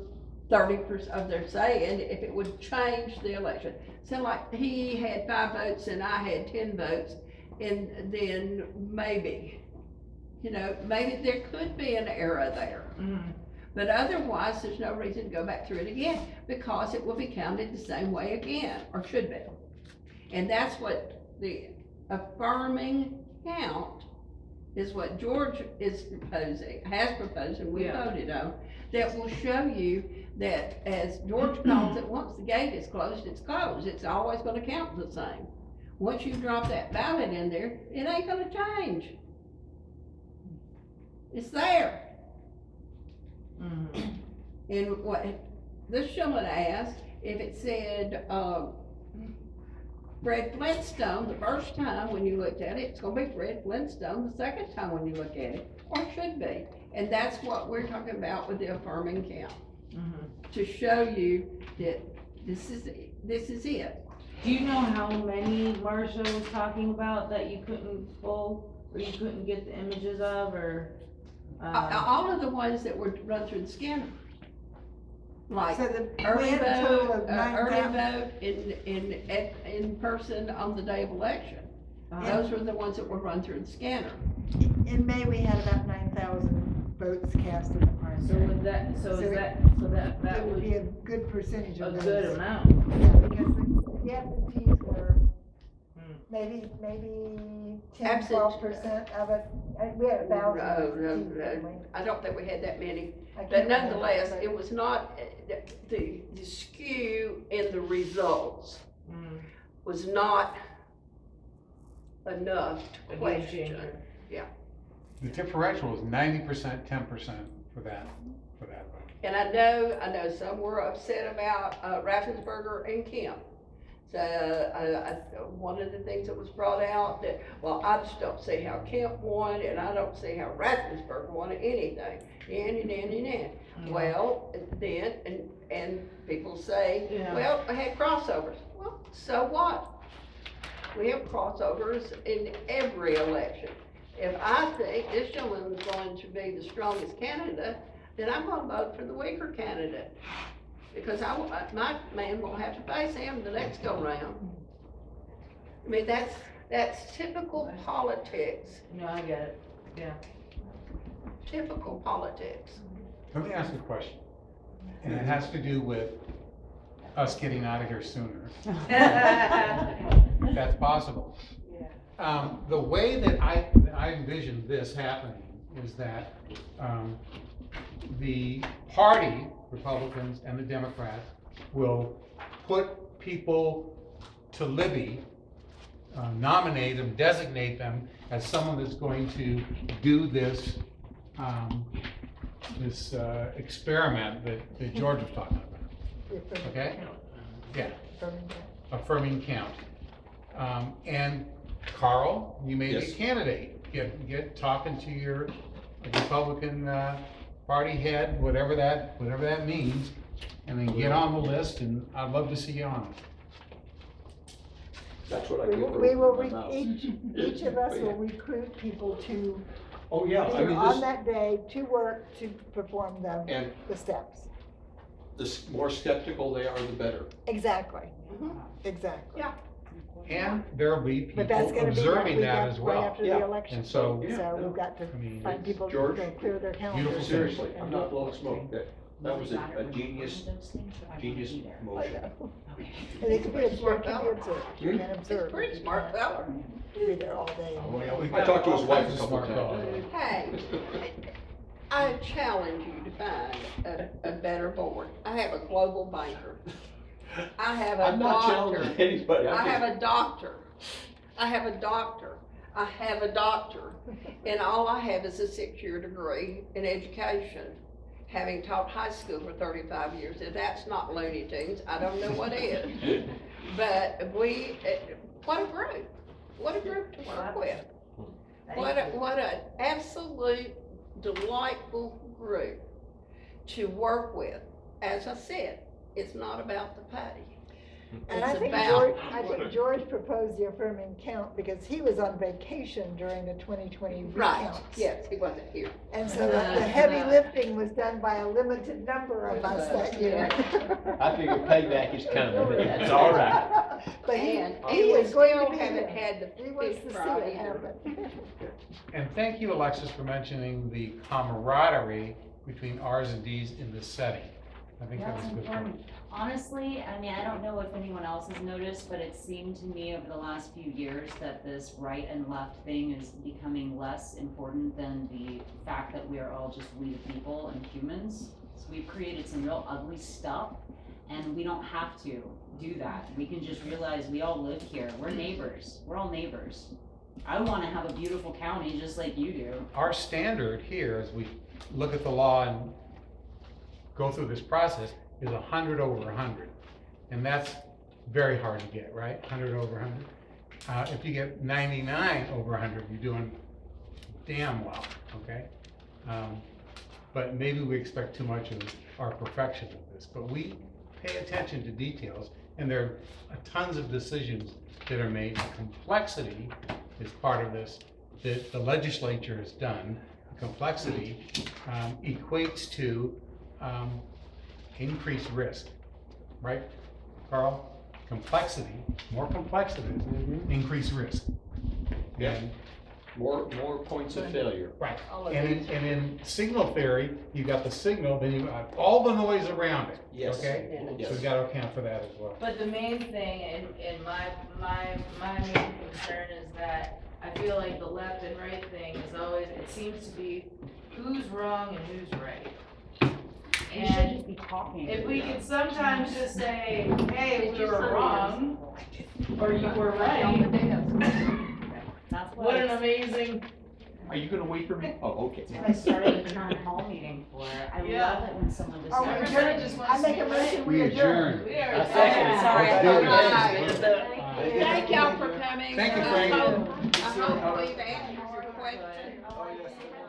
30% of their say, and if it would change the election. So like, he had 5 votes and I had 10 votes, and then maybe, maybe there could be an error there. But otherwise, there's no reason to go back through it again, because it will be counted the same way again, or should be. And that's what the affirming count is, what George is proposing, has proposed, and we voted on, that will show you that, as George calls it, once the gate is closed, it's closed. It's always gonna count the same. Once you drop that ballot in there, it ain't gonna change. It's there. And what this gentleman asked, if it said, Fred Flintstone the first time when you looked at it, it's gonna be Fred Flintstone the second time when you look at it, or should be. And that's what we're talking about with the affirming count. To show you that this is it. Do you know how many Marcia was talking about that you couldn't pull, or you couldn't get the images of, or? All of the ones that were run through the scanner. Like So the, we early had a total vote, of early 9,000. vote in person on the day of election. Those were the ones that were run through the scanner. In May, we had about 9,000 votes cast in the primary. So with that, that It would would be a good percentage a of those. good amount. Yeah, because the absentees were maybe 10, 12% of it. We had 1,000 absentees, didn't we? I don't think we had that many. I can't But remember, nonetheless, but- it was not, the skew in the results was not enough to question. The differential was 90%, 10% for that vote. And I know some were upset about Raffensperger and Kemp. So one of the things that was brought out that, well, I just don't see how Kemp won, and I don't see how Raffensperger won anything. Well, then, and people say, well, I had crossovers. Well, so what? We have crossovers in every election. If I think this gentleman is going to be the strongest candidate, then I'm gonna vote for the weaker candidate. Because my man won't have to face him the next go round. I mean, that's typical politics. No, I get it, yeah. Typical politics. Let me ask a question, and it has to do with us getting out of here sooner, if that's possible. The way that I envision this happening is that the party, Republicans and the Democrats, will put people to Libby, nominate them, designate them as someone that's going to do this experiment that George was talking about. Okay? Yeah. Affirming count. And Carl, you may be a candidate. Get talking to your Republican party head, whatever that means, and then get on the list, and I'd love to see you on it. That's what I We get. will, we will, each of us will recruit people to Oh, yeah, I be mean, on that day to work to perform and the steps. the more skeptical they are, the better. Exactly, exactly. Yeah. And there'll be But that's people gonna be observing right that as well. after Yeah. the election. And so, So we've got to I mean, find people to George, clear their calendars. beautiful, Seriously, and I'm do not it. blowing smoke. That was a genius motion. And it could be observed, you can observe. He's pretty smart fella. Be there all day. I talked to his wife a couple Smart dog. times. Hey, I challenge you to find a better board. I have a global banker. I have a I'm not doctor. challenging anybody. I have a doctor. I have a doctor. I have a doctor. And all I have is a 6-year degree in education, having taught high school for 35 years. If that's not Looney Tunes, I don't know what is. But what a group. What a group to work with. What an absolute delightful group to work with. As I said, it's not about the pay. And I It's think about- George proposed the affirming count because he was on vacation during the 2020 Right, recounts. yes, he wasn't here. And so the heavy lifting was done by a limited number of us that year. I figure payback is coming, but that's all right. But And he we was going still to be haven't there. had the He wants fish to see fry it either. happen. And thank you, Alexis, for mentioning the camaraderie between Rs and Ds in this setting. I think that was That's a good point. important. Honestly, I mean, I don't know if anyone else has noticed, but it seemed to me over the last few years that this right and left thing is becoming less important than the fact that we are all just we the people and humans. So we've created some real ugly stuff, and we don't have to do that. We can just realize we all live here. We're neighbors. We're all neighbors. I want to have a beautiful county just like you do. Our standard here, as we look at the law and go through this process, is 100 over 100. And that's very hard to get, right? 100 over 100. If you get 99 over 100, you're doing damn well, okay? But maybe we expect too much of our perfection of this. But we pay attention to details, and there are tons of decisions that are made. Complexity is part of this that the legislature has done. Complexity equates to increased risk, right, Carl? Complexity, more complexity, increased risk. Yeah. And More points of failure. right, All of and these. in signal theory, you got the signal, then you got all the noise around it, Yes. okay? Yeah. So we gotta account for that as well. But the main thing in my main concern is that I feel like the left and right thing is always, it seems to be who's wrong and who's right. We should And just be talking. if we could sometimes just say, hey, we were wrong, or you were right, That's what an I- amazing, Are you gonna wait for me? Oh, okay. that's what I started the town hall meeting for. I Yeah. love it when someone just. Oh, we starts everybody adjourned. just I wants to make be a motion, right. we adjourn. We are. I second it. Sorry, I Let's do thought it. you It's the- Thank y'all for coming. Thank you, I Frank. hope we've answered your questions.